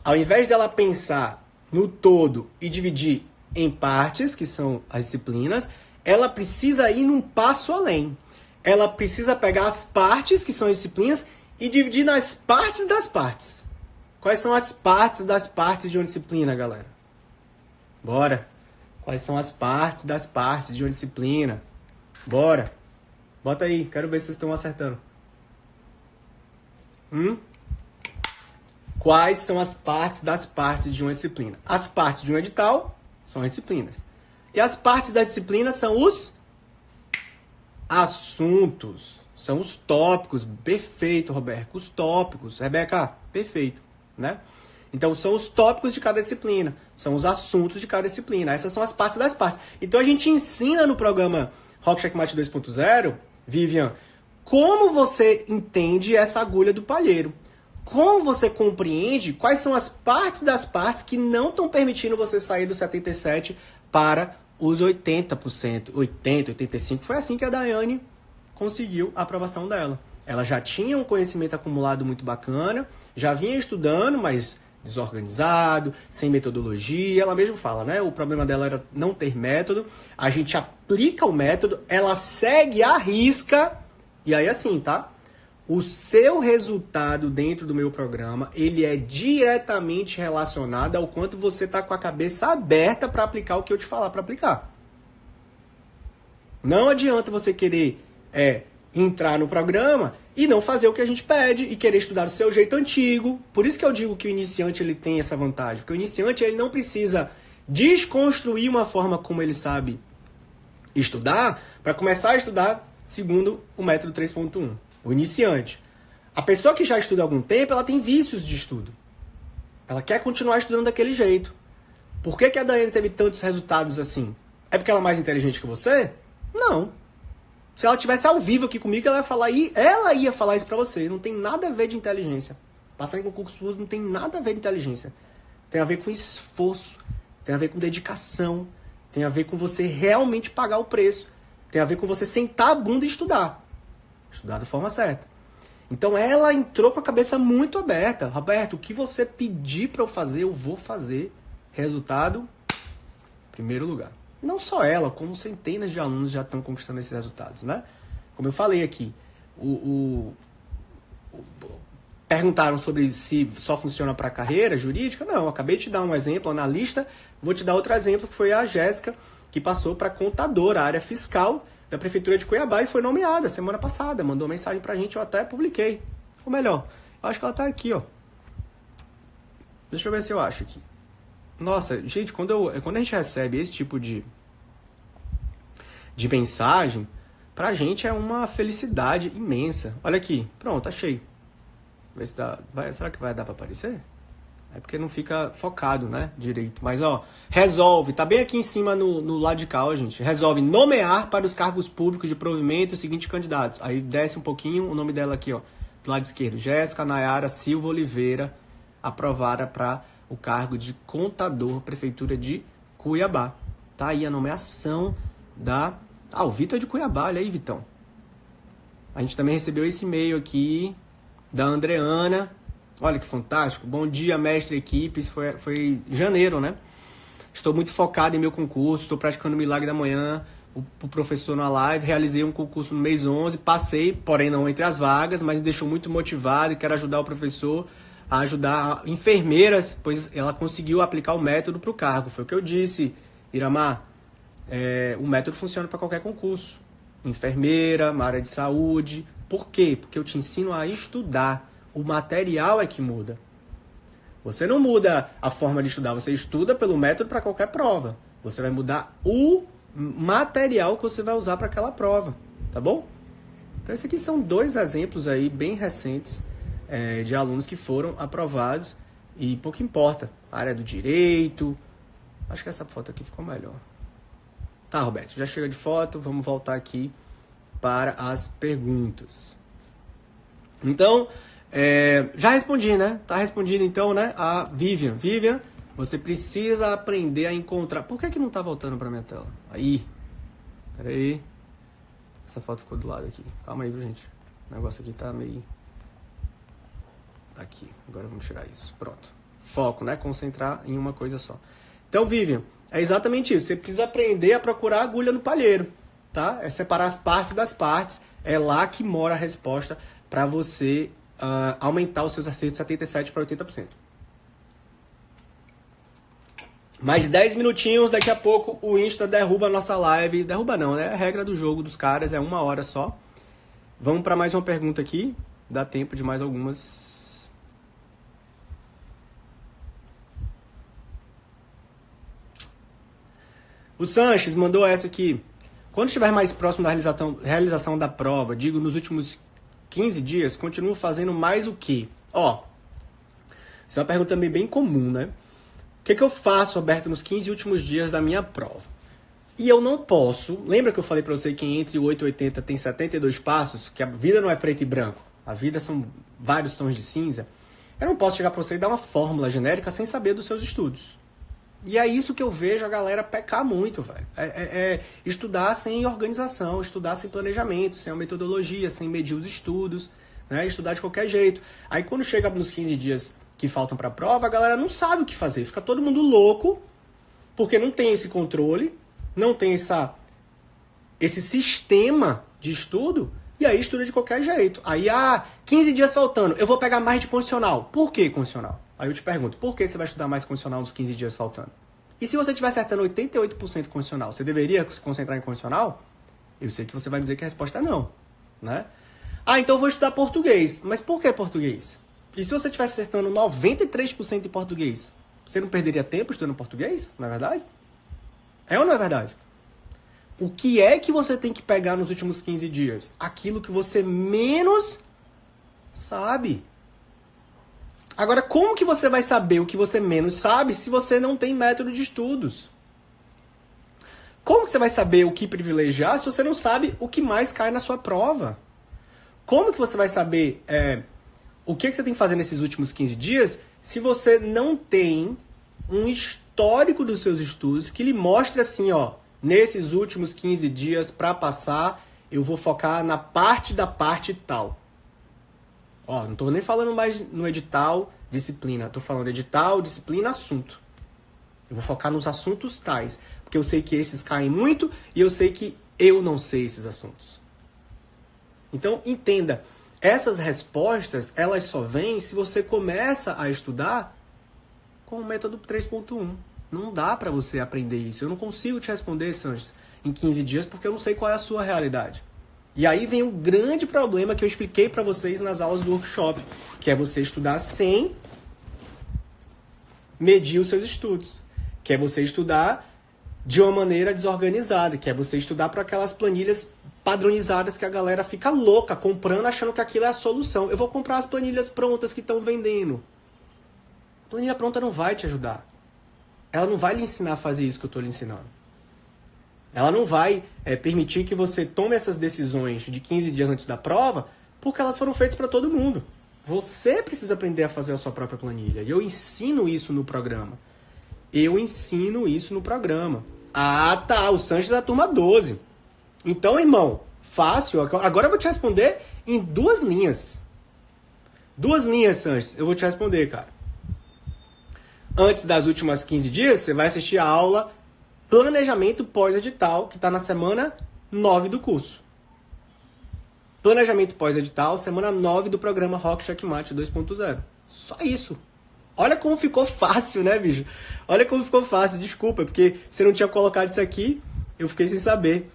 Ao invés dela pensar no todo e dividir em partes, que são as disciplinas, ela precisa ir num passo além. Ela precisa pegar as partes, que são as disciplinas, e dividir nas partes das partes. Quais são as partes das partes de uma disciplina, galera? Bora! Quais são as partes das partes de uma disciplina? Bora! Bota aí, quero ver se vocês estão acertando. Quais são as partes das partes de uma disciplina? As partes de um edital são as disciplinas. E as partes da disciplina são os assuntos. São os tópicos. Perfeito, Roberto. Os tópicos. Rebeca, perfeito. Né? Então, são os tópicos de cada disciplina. São os assuntos de cada disciplina. Essas são as partes das partes. Então, a gente ensina no programa Rock Checkmate 2.0, Vivian, como você entende essa agulha do palheiro. Como você compreende quais são as partes das partes que não estão permitindo você sair do 77 para os 80%, 80%, 85%. Foi assim que a Daiane conseguiu a aprovação dela. Ela já tinha um conhecimento acumulado muito bacana, já vinha estudando, mas desorganizado, sem metodologia. Ela mesma fala, né? O problema dela era não ter método. A gente aplica o método, ela segue à risca. E aí assim, tá? O seu resultado dentro do meu programa, ele é diretamente relacionado ao quanto você tá com a cabeça aberta para aplicar o que eu te falar para aplicar. Não adianta você querer entrar no programa e não fazer o que a gente pede e querer estudar do seu jeito antigo. Por isso que eu digo que o iniciante ele tem essa vantagem. Porque o iniciante ele não precisa desconstruir uma forma como ele sabe estudar para começar a estudar segundo o método 3.1. O iniciante. A pessoa que já estuda há algum tempo, ela tem vícios de estudo. Ela quer continuar estudando daquele jeito. Por que a Daiane teve tantos resultados assim? É porque ela é mais inteligente que você? Não. Se ela estivesse ao vivo aqui comigo, ela ia falar isso pra você. Não tem nada a ver de inteligência. Passar em concurso público não tem nada a ver de inteligência. Tem a ver com esforço. Tem a ver com dedicação. Tem a ver com você realmente pagar o preço. Tem a ver com você sentar a bunda e estudar. Estudar da forma certa. Então ela entrou com a cabeça muito aberta. Roberto, o que você pedir para eu fazer, eu vou fazer. Resultado, primeiro lugar. Não só ela, como centenas de alunos já estão conquistando esses resultados, né? Como eu falei aqui, perguntaram sobre se só funciona para carreira jurídica. Não, eu acabei de te dar um exemplo, analista. Vou te dar outro exemplo, que foi a Jéssica, que passou para contadora, área fiscal da Prefeitura de Cuiabá e foi nomeada semana passada. Mandou mensagem pra gente, eu até publiquei. Ou melhor, eu acho que ela tá aqui, ó. Deixa eu ver se eu acho aqui. Nossa, gente, quando a gente recebe esse tipo de mensagem, pra gente é uma felicidade imensa. Olha aqui, pronto, achei. Vê se dá, será que vai dar pra aparecer? É porque não fica focado, né, direito. Mas, ó, resolve, tá bem aqui em cima no lado de cá, ó, gente. Resolve nomear para os cargos públicos de provimento os seguintes candidatos. Aí desce um pouquinho o nome dela aqui, ó, do lado esquerdo. Jéssica Nayara Silva Oliveira, aprovada para o cargo de contador, Prefeitura de Cuiabá. Tá aí a nomeação da... Ah, o Vitor é de Cuiabá, olha aí, Vitão. A gente também recebeu esse e-mail aqui da Andreana. Olha que fantástico. Bom dia, mestre e equipe. Isso foi em janeiro, né? Estou muito focado em meu concurso. Estou praticando o milagre da manhã. O professor na live. Realizei um concurso no mês 11. Passei, porém não entre as vagas, mas me deixou muito motivado e quero ajudar o professor a ajudar enfermeiras, pois ela conseguiu aplicar o método para o cargo. Foi o que eu disse, Iramar. O método funciona para qualquer concurso. Enfermeira, uma área de saúde. Por quê? Porque eu te ensino a estudar. O material é que muda. Você não muda a forma de estudar, você estuda pelo método para qualquer prova. Você vai mudar o material que você vai usar para aquela prova, tá bom? Então, esses aqui são dois exemplos aí bem recentes de alunos que foram aprovados e pouco importa. A área do direito. Acho que essa foto aqui ficou melhor. Tá, Roberto, já chega de foto. Vamos voltar aqui para as perguntas. Então, já respondi, né? Tá respondido então, né? A Vivian. Vivian, você precisa aprender a encontrar... Por que não tá voltando para minha tela? Aí. Pera aí. Essa foto ficou do lado aqui. Calma aí, viu, gente? O negócio aqui tá meio... Aqui. Agora vamos tirar isso. Pronto. Foco, né? Concentrar em uma coisa só. Então, Vivian, é exatamente isso. Você precisa aprender a procurar agulha no palheiro, tá? É separar as partes das partes. É lá que mora a resposta para você aumentar os seus acertos de 77% para 80%. Mais 10 minutinhos, daqui a pouco o Insta derruba a nossa live. Derruba não, né? É a regra do jogo dos caras, é 1 hora só. Vamos para mais uma pergunta aqui. Dá tempo de mais algumas. O Sanches mandou essa aqui. Quando estiver mais próximo da realização da prova, digo nos últimos 15 dias, continuo fazendo mais o quê? Ó, isso é uma pergunta também bem comum, né? O que eu faço, Roberto, nos 15 últimos dias da minha prova? E eu não posso... Lembra que eu falei para você que entre 8 e 80 tem 72 passos? Que a vida não é preto e branco. A vida são vários tons de cinza. Eu não posso chegar para você e dar uma fórmula genérica sem saber dos seus estudos. E é isso que eu vejo a galera pecar muito, velho. Estudar sem organização, estudar sem planejamento, sem uma metodologia, sem medir os estudos, né? Estudar de qualquer jeito. Aí quando chega nos 15 dias que faltam para a prova, a galera não sabe o que fazer. Fica todo mundo louco, porque não tem esse controle, não tem esse sistema de estudo, e aí estuda de qualquer jeito. Aí, 15 dias faltando, eu vou pegar mais de condicional. Por que condicional? Aí eu te pergunto, por que você vai estudar mais condicional nos 15 dias faltando? E se você estiver acertando 88% condicional, você deveria se concentrar em condicional? Eu sei que você vai me dizer que a resposta é não, né? Então eu vou estudar português. Mas por que português? E se você estivesse acertando 93% em português, você não perderia tempo estudando português? Não é verdade? É ou não é verdade? O que é que você tem que pegar nos últimos 15 dias? Aquilo que você menos sabe. Agora, como que você vai saber o que você menos sabe se você não tem método de estudos? Como que você vai saber o que privilegiar se você não sabe o que mais cai na sua prova? Como que você vai saber o que você tem que fazer nesses últimos 15 dias se você não tem um histórico dos seus estudos que lhe mostre assim, ó, nesses últimos 15 dias para passar, eu vou focar na parte da parte tal. Ó, não tô nem falando mais no edital, disciplina. Tô falando edital, disciplina, assunto. Eu vou focar nos assuntos tais. Porque eu sei que esses caem muito e eu sei que eu não sei esses assuntos. Então, entenda. Essas respostas, elas só vêm se você começa a estudar com o método 3.1. Não dá para você aprender isso. Eu não consigo te responder, Sanches, em 15 dias porque eu não sei qual é a sua realidade. E aí vem o grande problema que eu expliquei para vocês nas aulas do workshop, que é você estudar sem medir os seus estudos, que é você estudar de uma maneira desorganizada, que é você estudar para aquelas planilhas padronizadas que a galera fica louca comprando, achando que aquilo é a solução. Eu vou comprar as planilhas prontas que estão vendendo. A planilha pronta não vai te ajudar. Ela não vai lhe ensinar a fazer isso que eu estou lhe ensinando. Ela não vai permitir que você tome essas decisões de 15 dias antes da prova, porque elas foram feitas para todo mundo. Você precisa aprender a fazer a sua própria planilha. E eu ensino isso no programa. Tá, o Sanches é a turma 12. Então, irmão, fácil. Agora eu vou te responder em 2 linhas. 2 linhas, Sanches, eu vou te responder, cara. Antes das últimas 15 dias, você vai assistir a aula Planejamento pós-edital, que está na semana 9 do curso. Planejamento pós-edital, semana 9 do programa Rock Checkmate 2.0. Só isso. Olha como ficou fácil, né, bicho? Olha como ficou fácil. Desculpa, porque você não tinha colocado isso aqui, eu fiquei sem saber.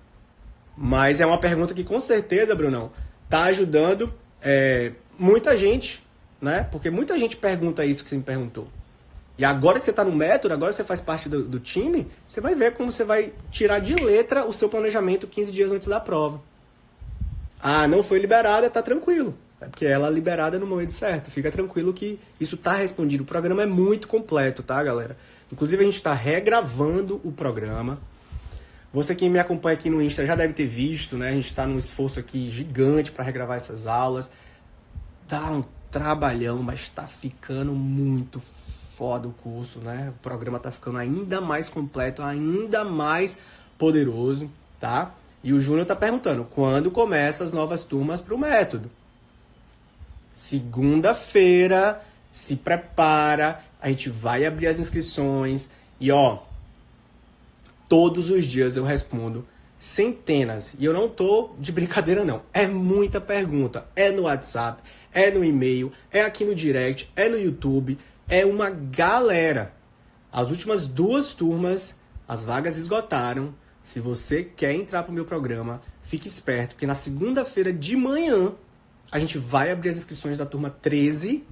Mas é uma pergunta que com certeza, Brunão, tá ajudando muita gente, né? Porque muita gente pergunta isso que você me perguntou. E agora que você está no método, agora que você faz parte do time, você vai ver como você vai tirar de letra o seu planejamento 15 dias antes da prova. Não foi liberada, tá tranquilo. É porque ela é liberada no momento certo. Fica tranquilo que isso tá respondido. O programa é muito completo, tá, galera? Inclusive, a gente tá regravando o programa. Você que me acompanha aqui no Insta já deve ter visto, né? A gente tá num esforço aqui gigante para regravar essas aulas. Dá um trabalhão, mas tá ficando muito foda o curso, né? O programa tá ficando ainda mais completo, ainda mais poderoso, tá? E o Júnior tá perguntando, quando começa as novas turmas pro método? Segunda-feira, se prepara, a gente vai abrir as inscrições e ó, todos os dias eu respondo centenas, e eu não tô de brincadeira não, é muita pergunta, é no WhatsApp, é no e-mail, é aqui no direct, é no YouTube, é uma galera. As últimas 2 turmas, as vagas esgotaram. Se você quer entrar pro meu programa, fique esperto, que na segunda-feira de manhã a gente vai abrir as inscrições da turma 13,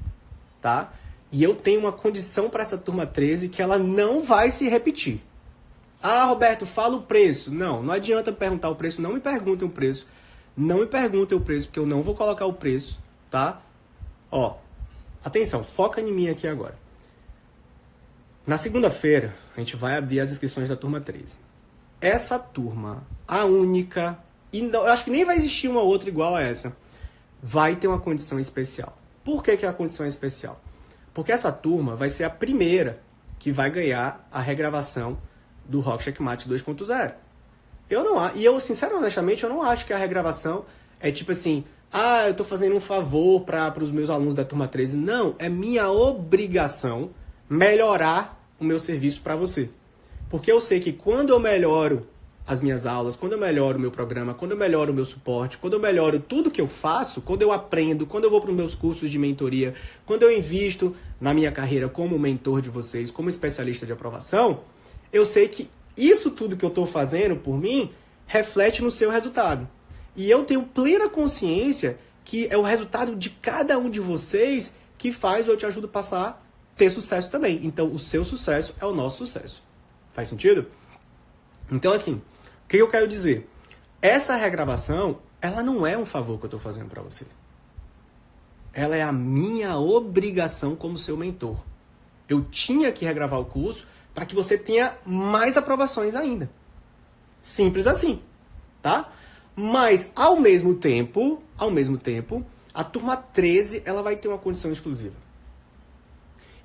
tá? E eu tenho uma condição para essa turma 13 que ela não vai se repetir. Ah, Roberto, fala o preço. Não adianta perguntar o preço, não me perguntem o preço. Não me perguntem o preço, porque eu não vou colocar o preço, tá? Ó, atenção, foca em mim aqui agora. Na segunda-feira, a gente vai abrir as inscrições da turma 13. Essa turma, a única, e não, eu acho que nem vai existir uma outra igual a essa, vai ter uma condição especial. Por que a condição é especial? Porque essa turma vai ser a primeira que vai ganhar a regravação do Rock Checkmate 2.0. Eu, sinceramente, eu não acho que a regravação é tipo assim, ah, eu tô fazendo um favor para os meus alunos da turma 13. Não, é minha obrigação melhorar o meu serviço para você. Porque eu sei que quando eu melhoro as minhas aulas, quando eu melhoro o meu programa, quando eu melhoro o meu suporte, quando eu melhoro tudo que eu faço, quando eu aprendo, quando eu vou para os meus cursos de mentoria, quando eu invisto na minha carreira como mentor de vocês, como especialista de aprovação, eu sei que isso tudo que eu estou fazendo por mim reflete no seu resultado. E eu tenho plena consciência que é o resultado de cada um de vocês que faz ou eu te ajudo a passar, ter sucesso também. Então, o seu sucesso é o nosso sucesso. Faz sentido? Então, assim, o que eu quero dizer? Essa regravação, ela não é um favor que eu estou fazendo para você. Ela é a minha obrigação como seu mentor. Eu tinha que regravar o curso para que você tenha mais aprovações ainda. Simples assim, tá? Mas, ao mesmo tempo, a turma 13, ela vai ter uma condição exclusiva.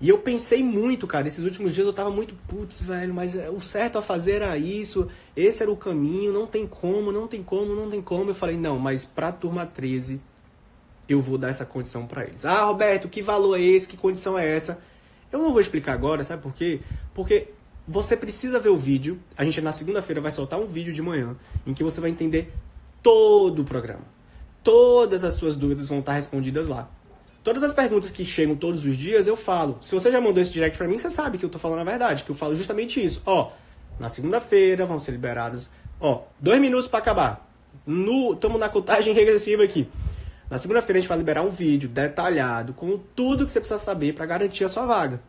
E eu pensei muito, cara, esses últimos dias eu tava muito, putz, velho, mas o certo a fazer era isso, esse era o caminho, não tem como. Eu falei, não, mas pra turma 13, eu vou dar essa condição pra eles. Ah, Roberto, que valor é esse? Que condição é essa? Eu não vou explicar agora, sabe por quê? Porque você precisa ver o vídeo, a gente na segunda-feira vai soltar um vídeo de manhã, em que você vai entender todo o programa. Todas as suas dúvidas vão estar respondidas lá. Todas as perguntas que chegam todos os dias, eu falo. Se você já mandou esse direct pra mim, você sabe que eu tô falando a verdade, que eu falo justamente isso. Ó, na segunda-feira vão ser liberadas, 2 minutos pra acabar. Estamos na contagem regressiva aqui. Na segunda-feira a gente vai liberar um vídeo detalhado, com tudo que você precisa saber pra garantir a sua vaga.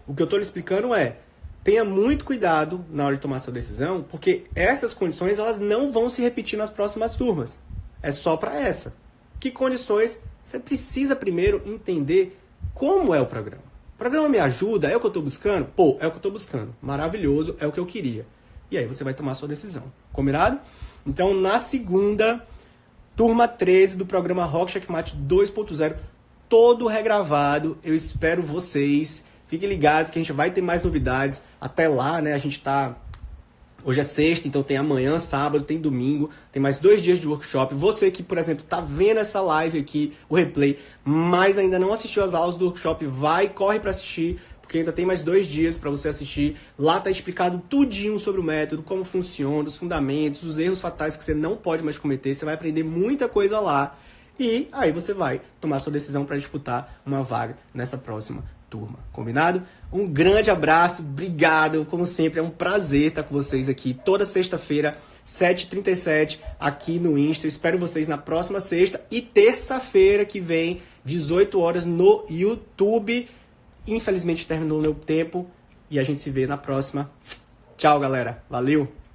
O que eu tô lhe explicando é, tenha muito cuidado na hora de tomar sua decisão, porque essas condições, elas não vão se repetir nas próximas turmas. É só pra essa. Que condições? Você precisa primeiro entender como é o programa. O programa me ajuda? É o que eu estou buscando? Pô, é o que eu estou buscando. Maravilhoso, é o que eu queria. E aí você vai tomar a sua decisão. Combinado? Então, na segunda, turma 13 do programa Rock Checkmate 2.0, todo regravado. Eu espero vocês. Fiquem ligados que a gente vai ter mais novidades. Até lá, né? A gente tá... Hoje é sexta, então tem amanhã, sábado, tem domingo, tem mais 2 dias de workshop. Você que, por exemplo, tá vendo essa live aqui, o replay, mas ainda não assistiu as aulas do workshop, corre para assistir, porque ainda tem mais 2 dias para você assistir. Lá tá explicado tudinho sobre o método, como funciona, os fundamentos, os erros fatais que você não pode mais cometer. Você vai aprender muita coisa lá e aí você vai tomar sua decisão para disputar uma vaga nessa próxima turma, combinado? Um grande abraço, obrigado, como sempre, é um prazer estar com vocês aqui toda sexta-feira, 7h37, aqui no Insta. Eu espero vocês na próxima sexta e terça-feira que vem, 18 horas no YouTube. Infelizmente terminou o meu tempo e a gente se vê na próxima. Tchau, galera. Valeu!